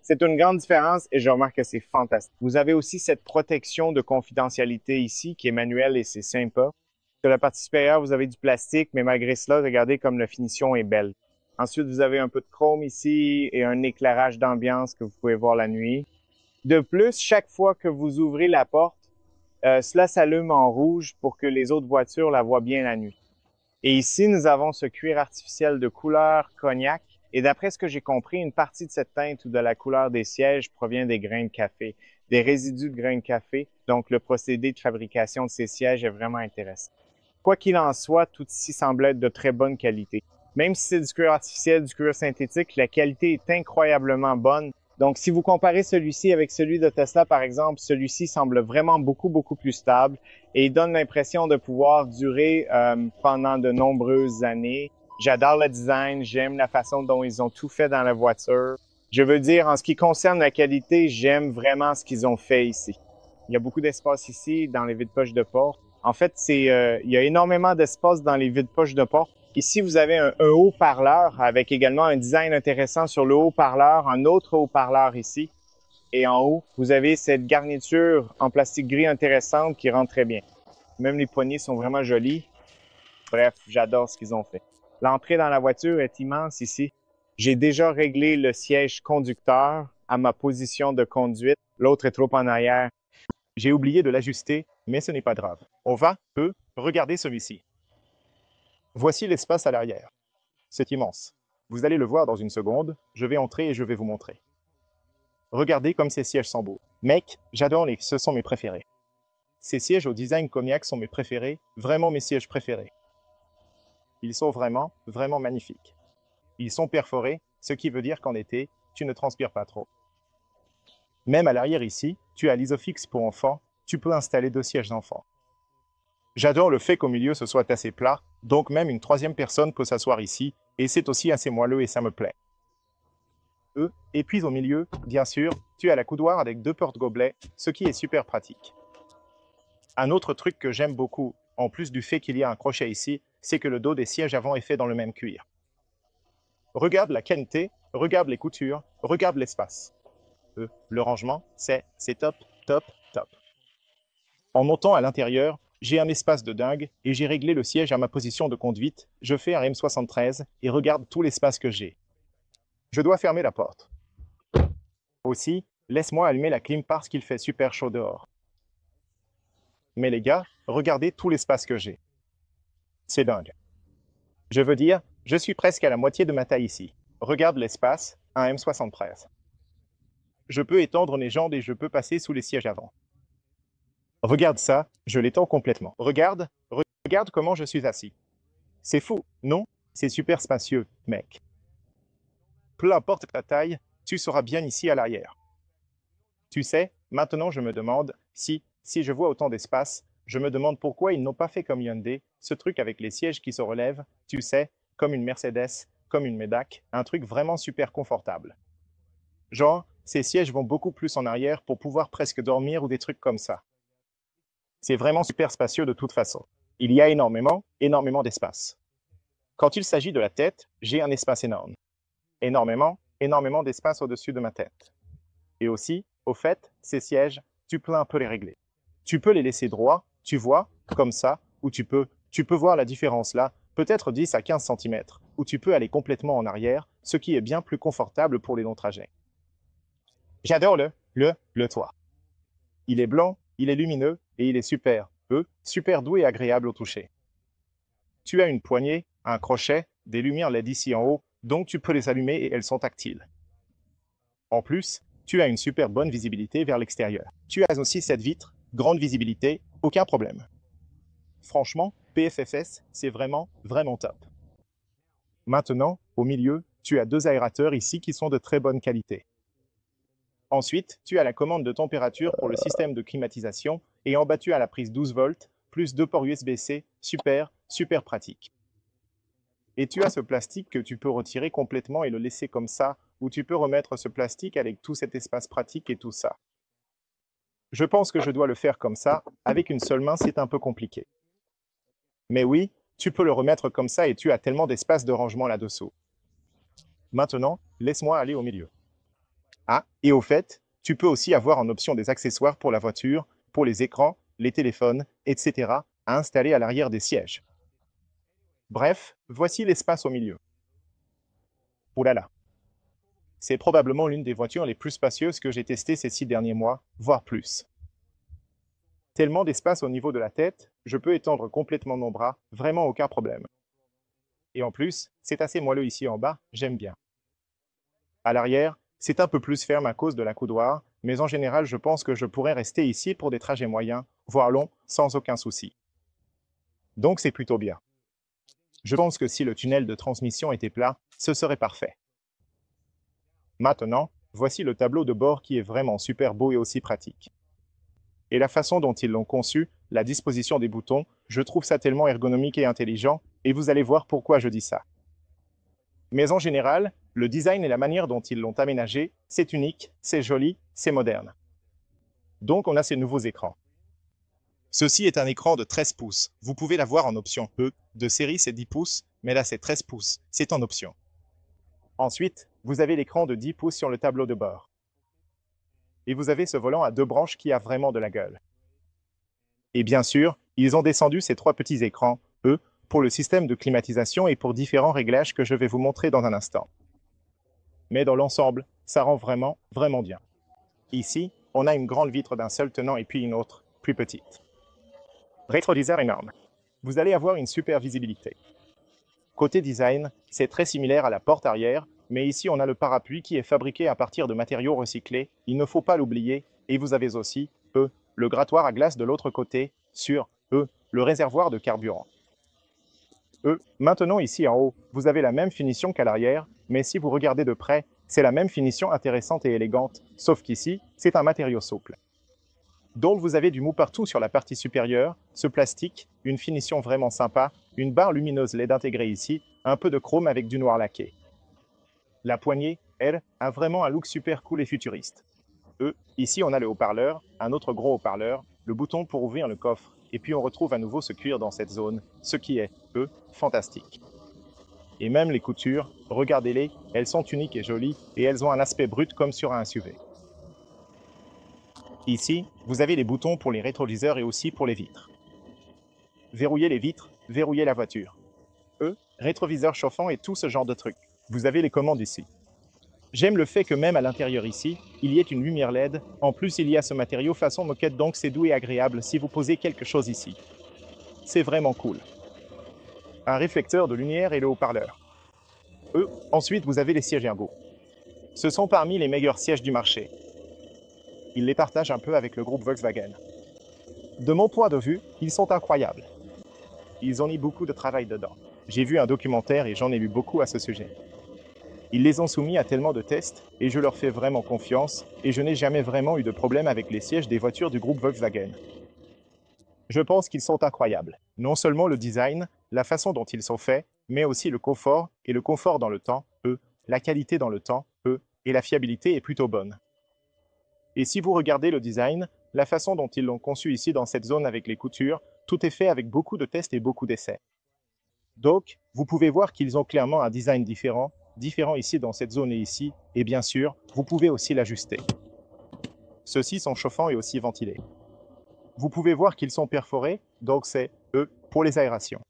C'est une grande différence et je remarque que c'est fantastique. Vous avez aussi cette protection de confidentialité ici qui est manuelle et c'est sympa. Sur la partie supérieure, vous avez du plastique, mais malgré cela, regardez comme la finition est belle. Ensuite, vous avez un peu de chrome ici et un éclairage d'ambiance que vous pouvez voir la nuit. De plus, chaque fois que vous ouvrez la porte, cela s'allume en rouge pour que les autres voitures la voient bien la nuit. Et ici, nous avons ce cuir artificiel de couleur cognac. Et d'après ce que j'ai compris, une partie de cette teinte ou de la couleur des sièges provient des grains de café, des résidus de grains de café. Donc, le procédé de fabrication de ces sièges est vraiment intéressant. Quoi qu'il en soit, tout ici semble être de très bonne qualité. Même si c'est du cuir artificiel, du cuir synthétique, la qualité est incroyablement bonne. Donc, si vous comparez celui-ci avec celui de Tesla, par exemple, celui-ci semble vraiment beaucoup plus stable et il donne l'impression de pouvoir durer pendant de nombreuses années. J'adore le design, j'aime la façon dont ils ont tout fait dans la voiture. Je veux dire, en ce qui concerne la qualité, j'aime vraiment ce qu'ils ont fait ici. Il y a beaucoup d'espace ici dans les vides-poches de porte. En fait, il y a énormément d'espace dans les vides-poches de porte. Ici, vous avez un haut-parleur avec également un design intéressant sur le haut-parleur, un autre haut-parleur ici. Et en haut, vous avez cette garniture en plastique gris intéressante qui rend très bien. Même les poignées sont vraiment jolies. Bref, j'adore ce qu'ils ont fait. L'entrée dans la voiture est immense ici. J'ai déjà réglé le siège conducteur à ma position de conduite. L'autre est trop en arrière. J'ai oublié de l'ajuster, mais ce n'est pas grave. On va, regarder celui-ci. Voici l'espace à l'arrière. C'est immense. Vous allez le voir dans une seconde. Je vais entrer et je vais vous montrer. Regardez comme ces sièges sont beaux. Mec, j'adore ce sont mes préférés. Ces sièges au design cognac sont mes préférés, vraiment mes sièges préférés. Ils sont vraiment magnifiques. Ils sont perforés, ce qui veut dire qu'en été, tu ne transpires pas trop. Même à l'arrière ici, tu as l'isofix pour enfants, tu peux installer 2 sièges d'enfants. J'adore le fait qu'au milieu ce soit assez plat, donc même une 3e personne peut s'asseoir ici, et c'est aussi assez moelleux et ça me plaît. Et puis au milieu, bien sûr, tu as la coudoir avec 2 porte-gobelets, ce qui est super pratique. Un autre truc que j'aime beaucoup, en plus du fait qu'il y a un crochet ici, c'est que le dos des sièges avant est fait dans le même cuir. Regarde la qualité, regarde les coutures, regarde l'espace. Le rangement, c'est top. En montant à l'intérieur, j'ai un espace de dingue et j'ai réglé le siège à ma position de conduite. Je fais un M73 et regarde tout l'espace que j'ai. Je dois fermer la porte. Aussi, laisse-moi allumer la clim parce qu'il fait super chaud dehors. Mais les gars, regardez tout l'espace que j'ai. C'est dingue. Je veux dire, je suis presque à la moitié de ma taille ici. Regarde l'espace, un M73. Je peux étendre mes jambes et je peux passer sous les sièges avant. Regarde ça, je l'étends complètement. Regarde comment je suis assis. C'est fou, non? C'est super spacieux, mec. Peu importe ta taille, tu seras bien ici à l'arrière. Tu sais, maintenant je me demande, si je vois autant d'espace, je me demande pourquoi ils n'ont pas fait comme Hyundai, ce truc avec les sièges qui se relèvent, tu sais, comme une Mercedes, comme une Medak, un truc vraiment super confortable. Genre, ces sièges vont beaucoup plus en arrière pour pouvoir presque dormir ou des trucs comme ça. C'est vraiment super spacieux de toute façon. Il y a énormément d'espace. Quand il s'agit de la tête, j'ai un espace énorme. Énormément d'espace au-dessus de ma tête. Et aussi, au fait, ces sièges, tu peux un peu les régler. Tu peux les laisser droits, tu vois, comme ça, ou tu peux voir la différence là, peut-être 10 à 15 cm, ou tu peux aller complètement en arrière, ce qui est bien plus confortable pour les longs trajets. J'adore le toit. Il est blanc, il est lumineux, et il est super doux et agréable au toucher. Tu as une poignée, un crochet, des lumières LED ici en haut, donc tu peux les allumer et elles sont tactiles. En plus, tu as une super bonne visibilité vers l'extérieur. Tu as aussi cette vitre, grande visibilité, aucun problème. Franchement, PFFS, c'est vraiment top. Maintenant, au milieu, tu as 2 aérateurs ici qui sont de très bonne qualité. Ensuite, tu as la commande de température pour le système de climatisation et en bas tu as la prise 12 volts, plus 2 ports USB-C, super pratique. Et tu as ce plastique que tu peux retirer complètement et le laisser comme ça, ou tu peux remettre ce plastique avec tout cet espace pratique et tout ça. Je pense que je dois le faire comme ça, avec une seule main c'est un peu compliqué. Mais oui, tu peux le remettre comme ça et tu as tellement d'espace de rangement là-dessous. Maintenant, laisse-moi aller au milieu. Ah, et au fait, tu peux aussi avoir en option des accessoires pour la voiture, pour les écrans, les téléphones, etc. à installer à l'arrière des sièges. Bref, voici l'espace au milieu. Oh là là. C'est probablement l'une des voitures les plus spacieuses que j'ai testées ces 6 derniers mois, voire plus. Tellement d'espace au niveau de la tête, je peux étendre complètement mon bras, vraiment aucun problème. Et en plus, c'est assez moelleux ici en bas, j'aime bien. À l'arrière, c'est un peu plus ferme à cause de la coudoir, mais en général, je pense que je pourrais rester ici pour des trajets moyens, voire longs, sans aucun souci. Donc c'est plutôt bien. Je pense que si le tunnel de transmission était plat, ce serait parfait. Maintenant, Voici le tableau de bord qui est vraiment super beau et aussi pratique. Et la façon dont ils l'ont conçu, la disposition des boutons, je trouve ça tellement ergonomique et intelligent, et vous allez voir pourquoi je dis ça. Mais en général, le design et la manière dont ils l'ont aménagé, c'est unique, c'est joli, c'est moderne. Donc on a ces nouveaux écrans. Ceci est un écran de 13 pouces. Vous pouvez l'avoir en option E. De série, c'est 10 pouces, mais là c'est 13 pouces. C'est en option. Ensuite, vous avez l'écran de 10 pouces sur le tableau de bord. Et vous avez ce volant à 2 branches qui a vraiment de la gueule. Et bien sûr, ils ont descendu ces 3 petits écrans, E, pour le système de climatisation et pour différents réglages que je vais vous montrer dans un instant. Mais dans l'ensemble, ça rend vraiment, vraiment bien. Ici, on a une grande vitre d'un seul tenant et puis une autre, plus petite. Rétroviseur énorme. Vous allez avoir une super visibilité. Côté design, c'est très similaire à la porte arrière, mais ici on a le parapluie qui est fabriqué à partir de matériaux recyclés, il ne faut pas l'oublier, et vous avez aussi, le grattoir à glace de l'autre côté, sur, le réservoir de carburant. Maintenant ici en haut, vous avez la même finition qu'à l'arrière, mais si vous regardez de près, c'est la même finition intéressante et élégante, sauf qu'ici, c'est un matériau souple. Donc vous avez du mou partout sur la partie supérieure, ce plastique, une finition vraiment sympa, une barre lumineuse LED intégrée ici, un peu de chrome avec du noir laqué. La poignée, elle, a vraiment un look super cool et futuriste. Ici on a le haut-parleur, un autre gros haut-parleur, le bouton pour ouvrir le coffre, et puis on retrouve à nouveau ce cuir dans cette zone, ce qui est, fantastique. Et même les coutures, regardez-les, elles sont uniques et jolies, et elles ont un aspect brut comme sur un SUV. Ici, vous avez les boutons pour les rétroviseurs et aussi pour les vitres. Verrouillez les vitres, verrouillez la voiture. Rétroviseur chauffant et tout ce genre de trucs. Vous avez les commandes ici. J'aime le fait que même à l'intérieur ici, il y ait une lumière LED. En plus, il y a ce matériau façon moquette, donc c'est doux et agréable si vous posez quelque chose ici. C'est vraiment cool. Un réflecteur de lumière et le haut-parleur. Ensuite, vous avez les sièges ergo. Ce sont parmi les meilleurs sièges du marché. Ils les partagent un peu avec le groupe Volkswagen. De mon point de vue, ils sont incroyables. Ils ont mis beaucoup de travail dedans. J'ai vu un documentaire et j'en ai lu beaucoup à ce sujet. Ils les ont soumis à tellement de tests et je leur fais vraiment confiance et je n'ai jamais vraiment eu de problème avec les sièges des voitures du groupe Volkswagen. Je pense qu'ils sont incroyables. Non seulement le design, la façon dont ils sont faits, mais aussi le confort et le confort dans le temps, la qualité dans le temps, et la fiabilité est plutôt bonne. Et si vous regardez le design, la façon dont ils l'ont conçu ici dans cette zone avec les coutures, tout est fait avec beaucoup de tests et beaucoup d'essais. Donc, vous pouvez voir qu'ils ont clairement un design différent ici dans cette zone et ici, et bien sûr, vous pouvez aussi l'ajuster. Ceux-ci sont chauffants et aussi ventilés. Vous pouvez voir qu'ils sont perforés, donc c'est, pour les aérations.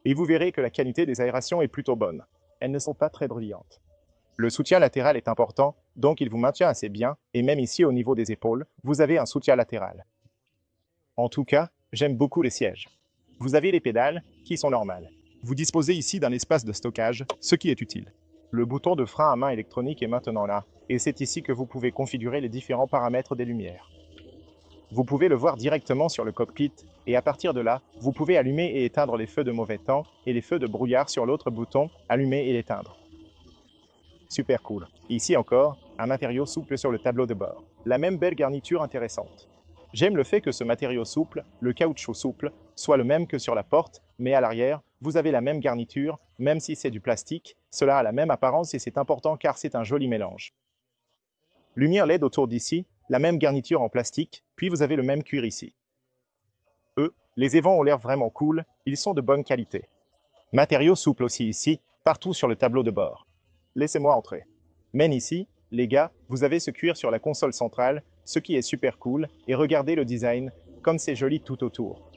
Et vous verrez que la qualité des aérations est plutôt bonne. Elles ne sont pas très brillantes. Le soutien latéral est important, donc il vous maintient assez bien, et même ici au niveau des épaules, vous avez un soutien latéral. En tout cas, j'aime beaucoup les sièges. Vous avez les pédales, qui sont normales. Vous disposez ici d'un espace de stockage, ce qui est utile. Le bouton de frein à main électronique est maintenant là, et c'est ici que vous pouvez configurer les différents paramètres des lumières. Vous pouvez le voir directement sur le cockpit, et à partir de là, vous pouvez allumer et éteindre les feux de mauvais temps, et les feux de brouillard sur l'autre bouton, allumer et l'éteindre. Super cool. Ici encore, un matériau souple sur le tableau de bord. La même belle garniture intéressante. J'aime le fait que ce matériau souple, le caoutchouc souple, soit le même que sur la porte, mais à l'arrière, vous avez la même garniture, même si c'est du plastique, cela a la même apparence et c'est important car c'est un joli mélange. Lumière LED autour d'ici, la même garniture en plastique, puis vous avez le même cuir ici. Les évents ont l'air vraiment cool, ils sont de bonne qualité. Matériaux souples aussi ici, partout sur le tableau de bord. Laissez-moi entrer. Mais ici, les gars, vous avez ce cuir sur la console centrale, ce qui est super cool, et regardez le design, comme c'est joli tout autour.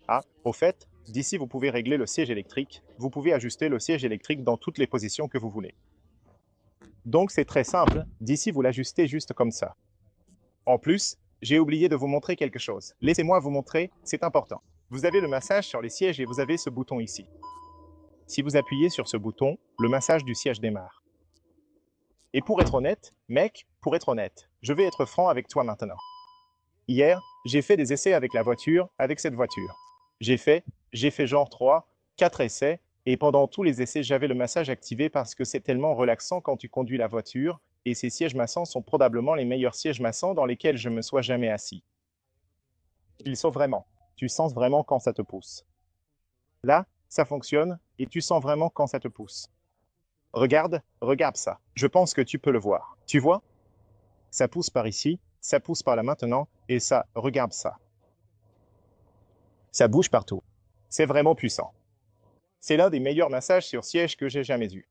Ah, au fait, d'ici vous pouvez régler le siège électrique, vous pouvez ajuster le siège électrique dans toutes les positions que vous voulez. Donc c'est très simple, d'ici vous l'ajustez juste comme ça. En plus, j'ai oublié de vous montrer quelque chose. Laissez-moi vous montrer, c'est important. Vous avez le massage sur les sièges et vous avez ce bouton ici. Si vous appuyez sur ce bouton, le massage du siège démarre. Et pour être honnête, mec, pour être honnête, je vais être franc avec toi maintenant. Hier, j'ai fait des essais avec la voiture, avec cette voiture. J'ai fait genre 3, 4 essais, et pendant tous les essais, j'avais le massage activé parce que c'est tellement relaxant quand tu conduis la voiture, Et ces sièges maçons sont probablement les meilleurs sièges maçons dans lesquels je me sois jamais assis. Ils sont vraiment. Tu sens vraiment quand ça te pousse. Là, ça fonctionne et tu sens vraiment quand ça te pousse. Regarde ça. Je pense que tu peux le voir. Tu vois? Ça pousse par ici, ça pousse par là maintenant, et ça, regarde ça. Ça bouge partout. C'est vraiment puissant. C'est l'un des meilleurs massages sur siège que j'ai jamais eu.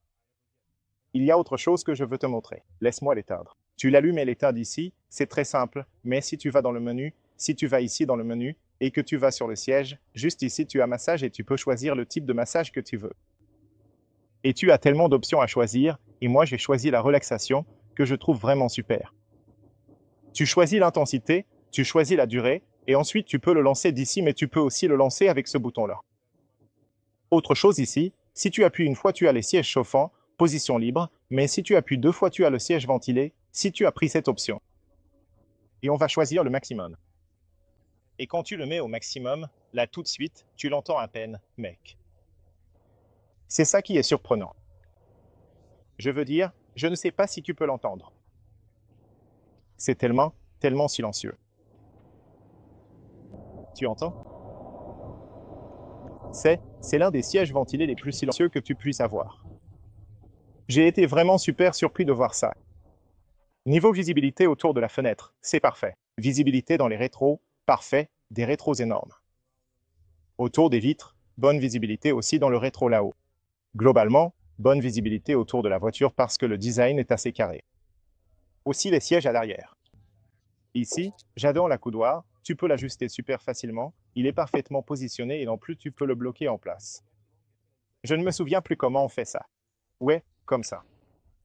Il y a autre chose que je veux te montrer. Laisse-moi l'éteindre. Tu l'allumes et l'éteins ici, c'est très simple, mais si tu vas dans le menu, si tu vas ici dans le menu, et que tu vas sur le siège, juste ici tu as massage et tu peux choisir le type de massage que tu veux. Et tu as tellement d'options à choisir, et moi j'ai choisi la relaxation, que je trouve vraiment super. Tu choisis l'intensité, tu choisis la durée, et ensuite tu peux le lancer d'ici, mais tu peux aussi le lancer avec ce bouton-là. Autre chose ici, si tu appuies une fois, tu as les sièges chauffants, position libre, mais si tu appuies deux fois, tu as le siège ventilé, si tu as pris cette option. Et on va choisir le maximum. Et quand tu le mets au maximum, là tout de suite, tu l'entends à peine, mec. C'est ça qui est surprenant. Je veux dire, je ne sais pas si tu peux l'entendre. C'est tellement, tellement silencieux. Tu entends? C'est l'un des sièges ventilés les plus silencieux que tu puisses avoir. J'ai été vraiment super surpris de voir ça. Niveau visibilité autour de la fenêtre, c'est parfait. Visibilité dans les rétros, parfait, des rétros énormes. Autour des vitres, bonne visibilité aussi dans le rétro là-haut. Globalement, bonne visibilité autour de la voiture parce que le design est assez carré. Aussi les sièges à l'arrière. Ici, j'adore la coudoir, tu peux l'ajuster super facilement, il est parfaitement positionné et en plus tu peux le bloquer en place. Je ne me souviens plus comment on fait ça. Ouais, comme ça.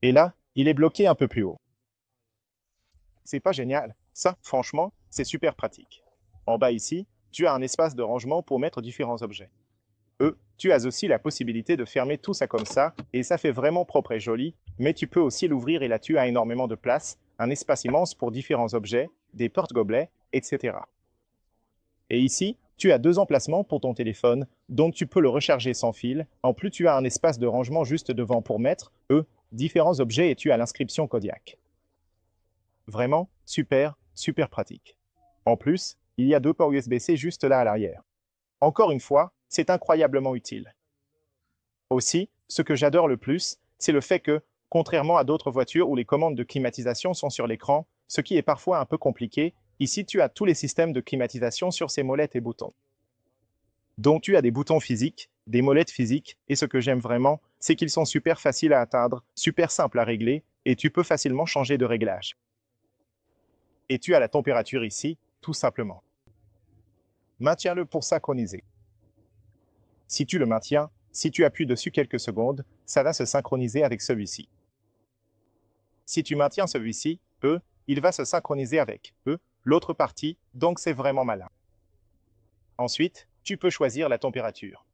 Et là, il est bloqué un peu plus haut. C'est pas génial. Ça, franchement, c'est super pratique. En bas ici, tu as un espace de rangement pour mettre différents objets. Tu as aussi la possibilité de fermer tout ça comme ça, et ça fait vraiment propre et joli, mais tu peux aussi l'ouvrir et là tu as énormément de place, un espace immense pour différents objets, des porte-gobelets, etc. Et ici, tu as deux emplacements pour ton téléphone, donc tu peux le recharger sans fil. En plus, tu as un espace de rangement juste devant pour mettre, différents objets et tu as l'inscription Kodiak. Vraiment, super, super pratique. En plus, il y a deux ports USB-C juste là à l'arrière. Encore une fois, c'est incroyablement utile. Aussi, ce que j'adore le plus, c'est le fait que, contrairement à d'autres voitures où les commandes de climatisation sont sur l'écran, ce qui est parfois un peu compliqué, ici tu as tous les systèmes de climatisation sur ces molettes et boutons. Donc tu as des boutons physiques, des molettes physiques, et ce que j'aime vraiment, c'est qu'ils sont super faciles à atteindre, super simples à régler, et tu peux facilement changer de réglage. Et tu as la température ici, tout simplement. Maintiens-le pour synchroniser. Si tu le maintiens, si tu appuies dessus quelques secondes, ça va se synchroniser avec celui-ci. Si tu maintiens celui-ci, il va se synchroniser avec l'autre partie, donc c'est vraiment malin. Ensuite, tu peux choisir la température.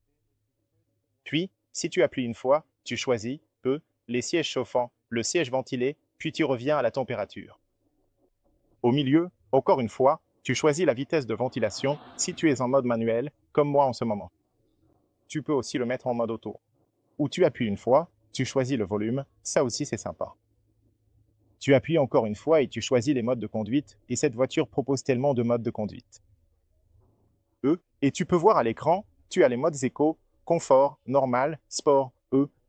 Puis, si tu appuies une fois, tu choisis les sièges chauffants, le siège ventilé, puis tu reviens à la température. Au milieu, encore une fois, tu choisis la vitesse de ventilation si tu es en mode manuel, comme moi en ce moment. Tu peux aussi le mettre en mode auto. Ou tu appuies une fois, tu choisis le volume, ça aussi c'est sympa. Tu appuies encore une fois et tu choisis les modes de conduite, et cette voiture propose tellement de modes de conduite. Et tu peux voir à l'écran, tu as les modes éco, confort, normal, sport,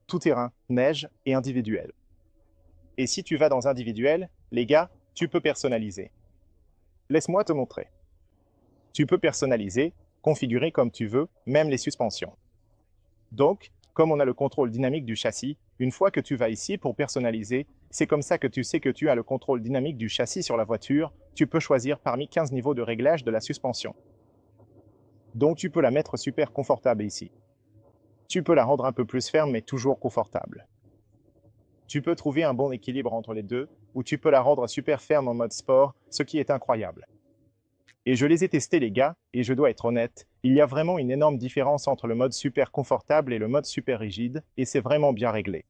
tout-terrain, neige et individuel. Et si tu vas dans individuel, les gars, tu peux personnaliser. Laisse-moi te montrer. Tu peux personnaliser, configurer comme tu veux, même les suspensions. Donc, comme on a le contrôle dynamique du châssis, une fois que tu vas ici pour personnaliser, c'est comme ça que tu sais que tu as le contrôle dynamique du châssis sur la voiture, tu peux choisir parmi 15 niveaux de réglage de la suspension. Donc tu peux la mettre super confortable ici. Tu peux la rendre un peu plus ferme mais toujours confortable. Tu peux trouver un bon équilibre entre les deux, ou tu peux la rendre super ferme en mode sport, ce qui est incroyable. Et je les ai testés les gars, et je dois être honnête, il y a vraiment une énorme différence entre le mode super confortable et le mode super rigide, et c'est vraiment bien réglé.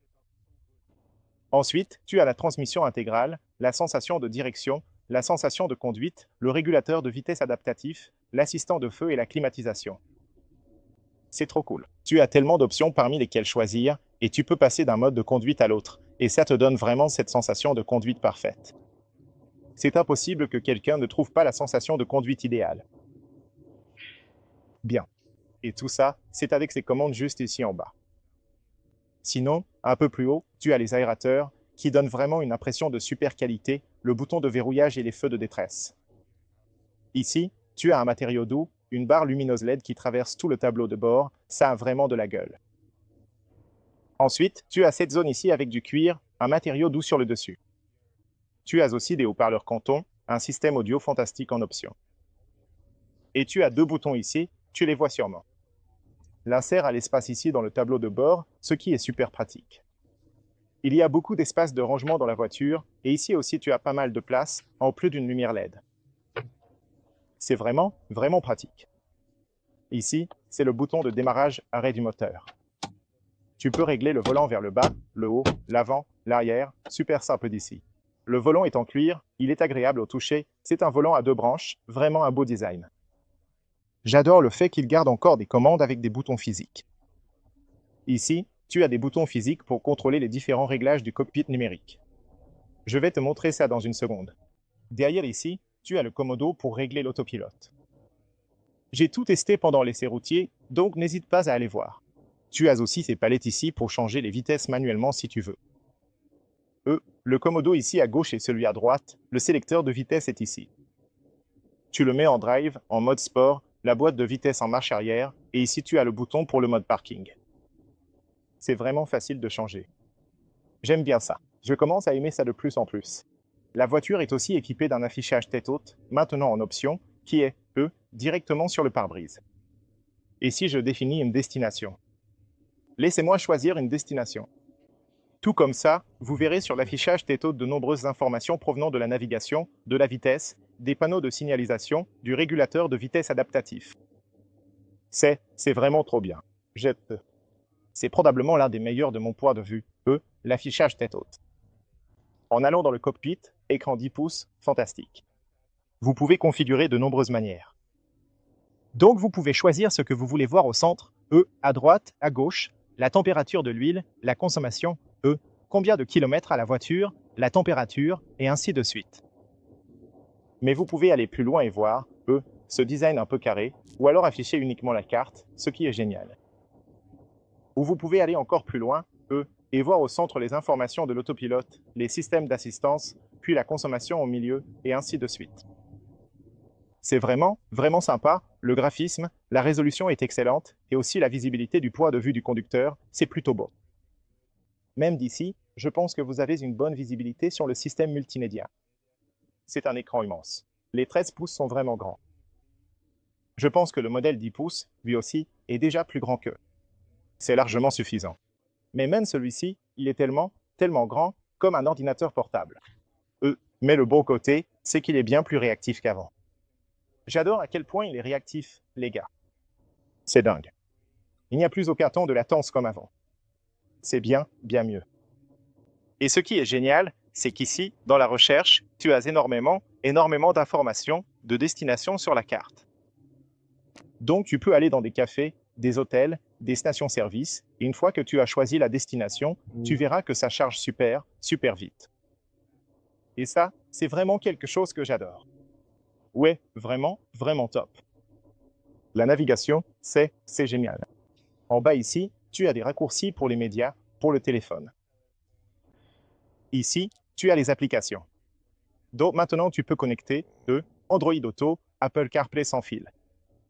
Ensuite, tu as la transmission intégrale, la sensation de direction, la sensation de conduite, le régulateur de vitesse adaptatif, l'assistant de feu et la climatisation. C'est trop cool. Tu as tellement d'options parmi lesquelles choisir, et tu peux passer d'un mode de conduite à l'autre. Et ça te donne vraiment cette sensation de conduite parfaite. C'est impossible que quelqu'un ne trouve pas la sensation de conduite idéale. Bien. Et tout ça, c'est avec ces commandes juste ici en bas. Sinon, un peu plus haut, tu as les aérateurs qui donnent vraiment une impression de super qualité, le bouton de verrouillage et les feux de détresse. Ici, tu as un matériau doux, une barre lumineuse LED qui traverse tout le tableau de bord, ça a vraiment de la gueule. Ensuite, tu as cette zone ici avec du cuir, un matériau doux sur le dessus. Tu as aussi des haut-parleurs Canton, un système audio fantastique en option. Et tu as deux boutons ici, tu les vois sûrement. L'insert a l'espace ici dans le tableau de bord, ce qui est super pratique. Il y a beaucoup d'espace de rangement dans la voiture, et ici aussi tu as pas mal de place, en plus d'une lumière LED. C'est vraiment, vraiment pratique. Ici, c'est le bouton de démarrage arrêt du moteur. Tu peux régler le volant vers le bas, le haut, l'avant, l'arrière, super simple d'ici. Le volant est en cuir, il est agréable au toucher, c'est un volant à deux branches, vraiment un beau design. J'adore le fait qu'il garde encore des commandes avec des boutons physiques. Ici, tu as des boutons physiques pour contrôler les différents réglages du cockpit numérique. Je vais te montrer ça dans une seconde. Derrière ici, tu as le commodo pour régler l'autopilote. J'ai tout testé pendant l'essai routier, donc n'hésite pas à aller voir. Tu as aussi ces palettes ici pour changer les vitesses manuellement si tu veux. Le commodo ici à gauche et celui à droite, le sélecteur de vitesse est ici. Tu le mets en drive, en mode sport, la boîte de vitesse en marche arrière, et ici tu as le bouton pour le mode parking. C'est vraiment facile de changer. J'aime bien ça. Je commence à aimer ça de plus en plus. La voiture est aussi équipée d'un affichage tête haute, maintenant en option, qui est, directement sur le pare-brise. Et si je définis une destination? Laissez-moi choisir une destination. Tout comme ça, vous verrez sur l'affichage tête haute de nombreuses informations provenant de la navigation, de la vitesse, des panneaux de signalisation, du régulateur de vitesse adaptatif. C'est vraiment trop bien. C'est probablement l'un des meilleurs de mon point de vue, l'affichage tête haute. En allant dans le cockpit, écran 10 pouces, fantastique. Vous pouvez configurer de nombreuses manières. Donc vous pouvez choisir ce que vous voulez voir au centre, à droite, à gauche, la température de l'huile, la consommation, combien de kilomètres à la voiture, la température, et ainsi de suite. Mais vous pouvez aller plus loin et voir, ce design un peu carré, ou alors afficher uniquement la carte, ce qui est génial. Ou vous pouvez aller encore plus loin, et voir au centre les informations de l'autopilote, les systèmes d'assistance, puis la consommation au milieu, et ainsi de suite. C'est vraiment, vraiment sympa, le graphisme, la résolution est excellente, et aussi la visibilité du point de vue du conducteur, c'est plutôt beau. Même d'ici, je pense que vous avez une bonne visibilité sur le système multimédia. C'est un écran immense. Les 13 pouces sont vraiment grands. Je pense que le modèle 10 pouces, lui aussi, est déjà plus grand qu'eux. C'est largement suffisant. Mais même celui-ci, il est tellement grand, comme un ordinateur portable. Mais le bon côté, c'est qu'il est bien plus réactif qu'avant. J'adore à quel point il est réactif, les gars. C'est dingue. Il n'y a plus aucun temps de latence comme avant. C'est bien mieux. Et ce qui est génial, c'est qu'ici, dans la recherche, tu as énormément d'informations de destination sur la carte. Donc tu peux aller dans des cafés, des hôtels, des stations-service, et une fois que tu as choisi la destination, tu verras que ça charge super vite. Et ça, c'est vraiment quelque chose que j'adore. Ouais, vraiment top. La navigation, c'est génial. En bas ici, tu as des raccourcis pour les médias, pour le téléphone. Ici, tu as les applications. Donc maintenant, tu peux connecter Android Auto, Apple CarPlay sans fil.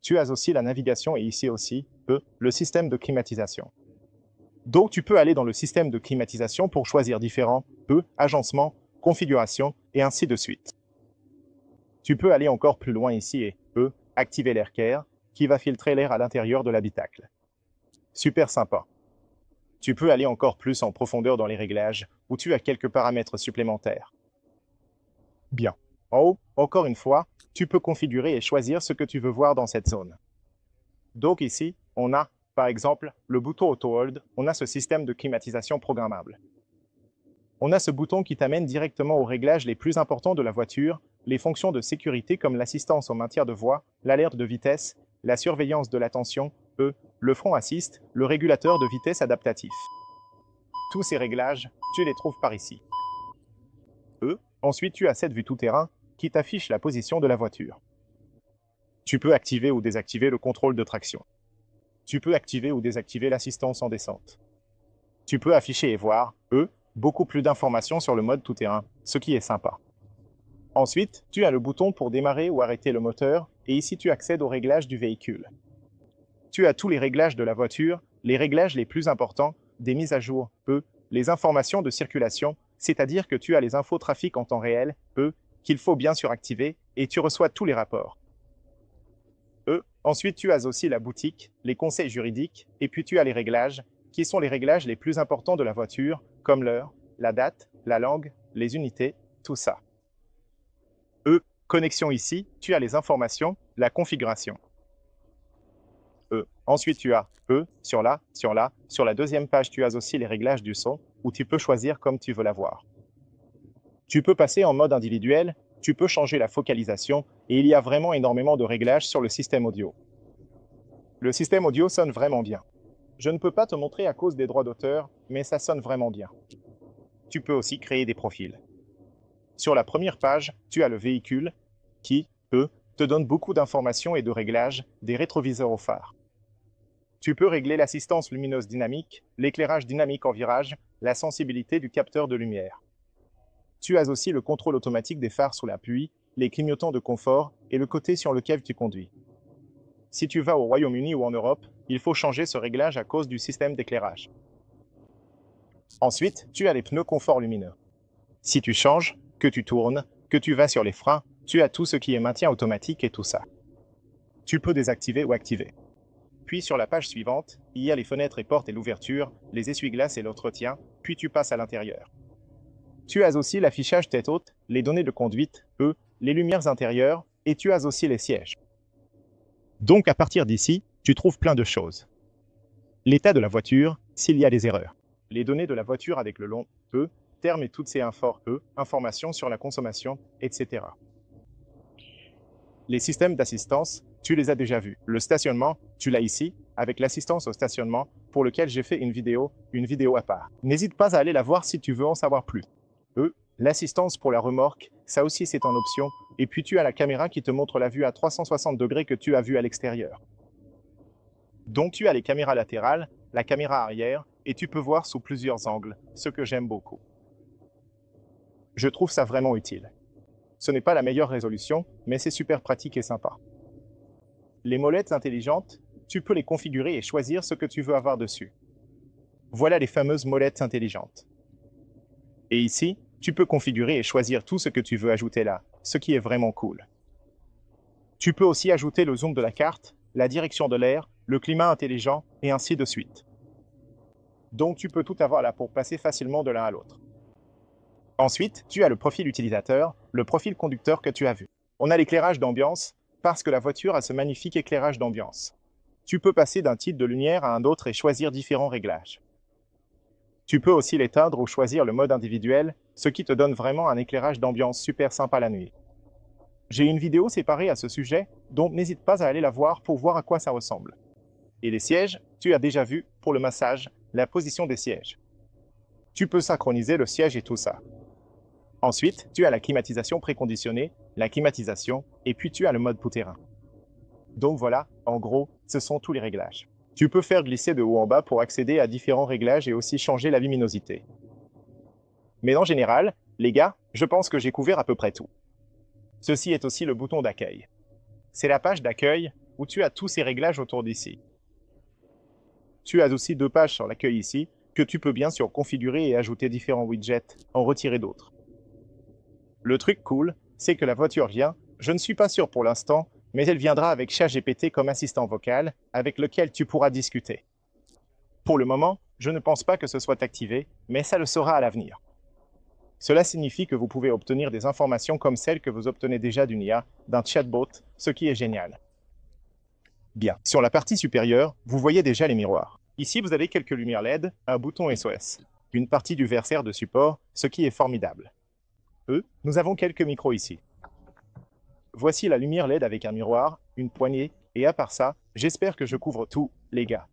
Tu as aussi la navigation et ici aussi, le système de climatisation. Donc tu peux aller dans le système de climatisation pour choisir différents agencements, configurations et ainsi de suite. Tu peux aller encore plus loin ici et activer l'Air Care qui va filtrer l'air à l'intérieur de l'habitacle. Super sympa. Tu peux aller encore plus en profondeur dans les réglages où tu as quelques paramètres supplémentaires. Bien. En haut, encore une fois, tu peux configurer et choisir ce que tu veux voir dans cette zone. Donc ici, on a, par exemple, le bouton Auto Hold, on a ce système de climatisation programmable. On a ce bouton qui t'amène directement aux réglages les plus importants de la voiture, les fonctions de sécurité comme l'assistance au maintien de voie, l'alerte de vitesse, la surveillance de la tension, le front assist, le régulateur de vitesse adaptatif. Tous ces réglages, tu les trouves par ici. Ensuite, tu as cette vue tout-terrain qui t'affiche la position de la voiture. Tu peux activer ou désactiver le contrôle de traction. Tu peux activer ou désactiver l'assistance en descente. Tu peux afficher et voir, beaucoup plus d'informations sur le mode tout-terrain, ce qui est sympa. Ensuite, tu as le bouton pour démarrer ou arrêter le moteur, et ici tu accèdes aux réglages du véhicule. Tu as tous les réglages de la voiture, les réglages les plus importants, des mises à jour, les informations de circulation, c'est-à-dire que tu as les infos trafic en temps réel, qu'il faut bien sûr activer, et tu reçois tous les rapports. Ensuite, tu as aussi la boutique, les conseils juridiques, et puis tu as les réglages, qui sont les réglages les plus importants de la voiture, comme l'heure, la date, la langue, les unités, tout ça. Connexion ici, tu as les informations, la configuration. Ensuite, tu as sur la deuxième page, tu as aussi les réglages du son, où tu peux choisir comme tu veux l'avoir. Tu peux passer en mode individuel, tu peux changer la focalisation, et il y a vraiment énormément de réglages sur le système audio. Le système audio sonne vraiment bien. Je ne peux pas te montrer à cause des droits d'auteur, mais ça sonne vraiment bien. Tu peux aussi créer des profils. Sur la première page, tu as le véhicule qui, te donne beaucoup d'informations et de réglages, des rétroviseurs au phare. Tu peux régler l'assistance lumineuse dynamique, l'éclairage dynamique en virage, la sensibilité du capteur de lumière. Tu as aussi le contrôle automatique des phares sous la pluie, les clignotants de confort et le côté sur lequel tu conduis. Si tu vas au Royaume-Uni ou en Europe, il faut changer ce réglage à cause du système d'éclairage. Ensuite, tu as les pneus confort lumineux. Si tu changes, que tu tournes, que tu vas sur les freins, tu as tout ce qui est maintien automatique et tout ça. Tu peux désactiver ou activer. Puis sur la page suivante, il y a les fenêtres et portes et l'ouverture, les essuie-glaces et l'entretien, puis tu passes à l'intérieur. Tu as aussi l'affichage tête haute, les données de conduite, les lumières intérieures, et tu as aussi les sièges. Donc à partir d'ici, tu trouves plein de choses. L'état de la voiture, s'il y a des erreurs. Les données de la voiture avec le long terme et toutes ces informations sur la consommation, etc. Les systèmes d'assistance, tu les as déjà vus. Le stationnement, tu l'as ici, avec l'assistance au stationnement, pour lequel j'ai fait une vidéo à part. N'hésite pas à aller la voir si tu veux en savoir plus. L'assistance pour la remorque, ça aussi c'est en option, et puis tu as la caméra qui te montre la vue à 360 degrés que tu as vue à l'extérieur. Donc tu as les caméras latérales, la caméra arrière, et tu peux voir sous plusieurs angles, ce que j'aime beaucoup. Je trouve ça vraiment utile. Ce n'est pas la meilleure résolution, mais c'est super pratique et sympa. Les molettes intelligentes, tu peux les configurer et choisir ce que tu veux avoir dessus. Voilà les fameuses molettes intelligentes. Et ici, tu peux configurer et choisir tout ce que tu veux ajouter là, ce qui est vraiment cool. Tu peux aussi ajouter le zoom de la carte, la direction de l'air, le climat intelligent, et ainsi de suite. Donc tu peux tout avoir là pour passer facilement de l'un à l'autre. Ensuite, tu as le profil utilisateur, le profil conducteur que tu as vu. On a l'éclairage d'ambiance, parce que la voiture a ce magnifique éclairage d'ambiance. Tu peux passer d'un type de lumière à un autre et choisir différents réglages. Tu peux aussi l'éteindre ou choisir le mode individuel, ce qui te donne vraiment un éclairage d'ambiance super sympa la nuit. J'ai une vidéo séparée à ce sujet, donc n'hésite pas à aller la voir pour voir à quoi ça ressemble. Et les sièges, tu as déjà vu, pour le massage, la position des sièges. Tu peux synchroniser le siège et tout ça. Ensuite, tu as la climatisation préconditionnée, la climatisation, et puis tu as le mode tout-terrain. Donc voilà, en gros, ce sont tous les réglages. Tu peux faire glisser de haut en bas pour accéder à différents réglages et aussi changer la luminosité. Mais en général, les gars, je pense que j'ai couvert à peu près tout. Ceci est aussi le bouton d'accueil. C'est la page d'accueil où tu as tous ces réglages autour d'ici. Tu as aussi deux pages sur l'accueil ici, que tu peux bien sûr configurer et ajouter différents widgets, en retirer d'autres. Le truc cool, c'est que la voiture vient, je ne suis pas sûr pour l'instant, mais elle viendra avec ChatGPT comme assistant vocal, avec lequel tu pourras discuter. Pour le moment, je ne pense pas que ce soit activé, mais ça le sera à l'avenir. Cela signifie que vous pouvez obtenir des informations comme celles que vous obtenez déjà d'une IA, d'un chatbot, ce qui est génial. Bien, sur la partie supérieure, vous voyez déjà les miroirs. Ici, vous avez quelques lumières LED, un bouton SOS, une partie du versaire de support, ce qui est formidable. Nous avons quelques micros ici. Voici la lumière LED avec un miroir, une poignée, et à part ça, j'espère que je couvre tout, les gars.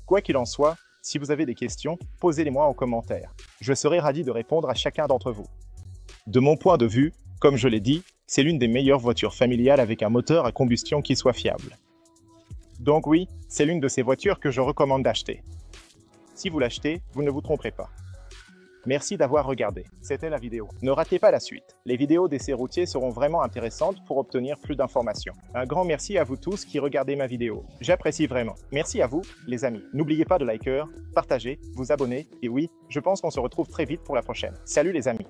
Quoi qu'il en soit, Si vous avez des questions, posez-les-moi en commentaire. Je serai ravi de répondre à chacun d'entre vous. De mon point de vue, comme je l'ai dit, c'est l'une des meilleures voitures familiales avec un moteur à combustion qui soit fiable. Donc oui, c'est l'une de ces voitures que je recommande d'acheter. Si vous l'achetez, vous ne vous tromperez pas. Merci d'avoir regardé. C'était la vidéo. Ne ratez pas la suite. Les vidéos d'essais routiers seront vraiment intéressantes pour obtenir plus d'informations. Un grand merci à vous tous qui regardez ma vidéo. J'apprécie vraiment. Merci à vous, les amis. N'oubliez pas de liker, partager, vous abonner. Et oui, je pense qu'on se retrouve très vite pour la prochaine. Salut les amis.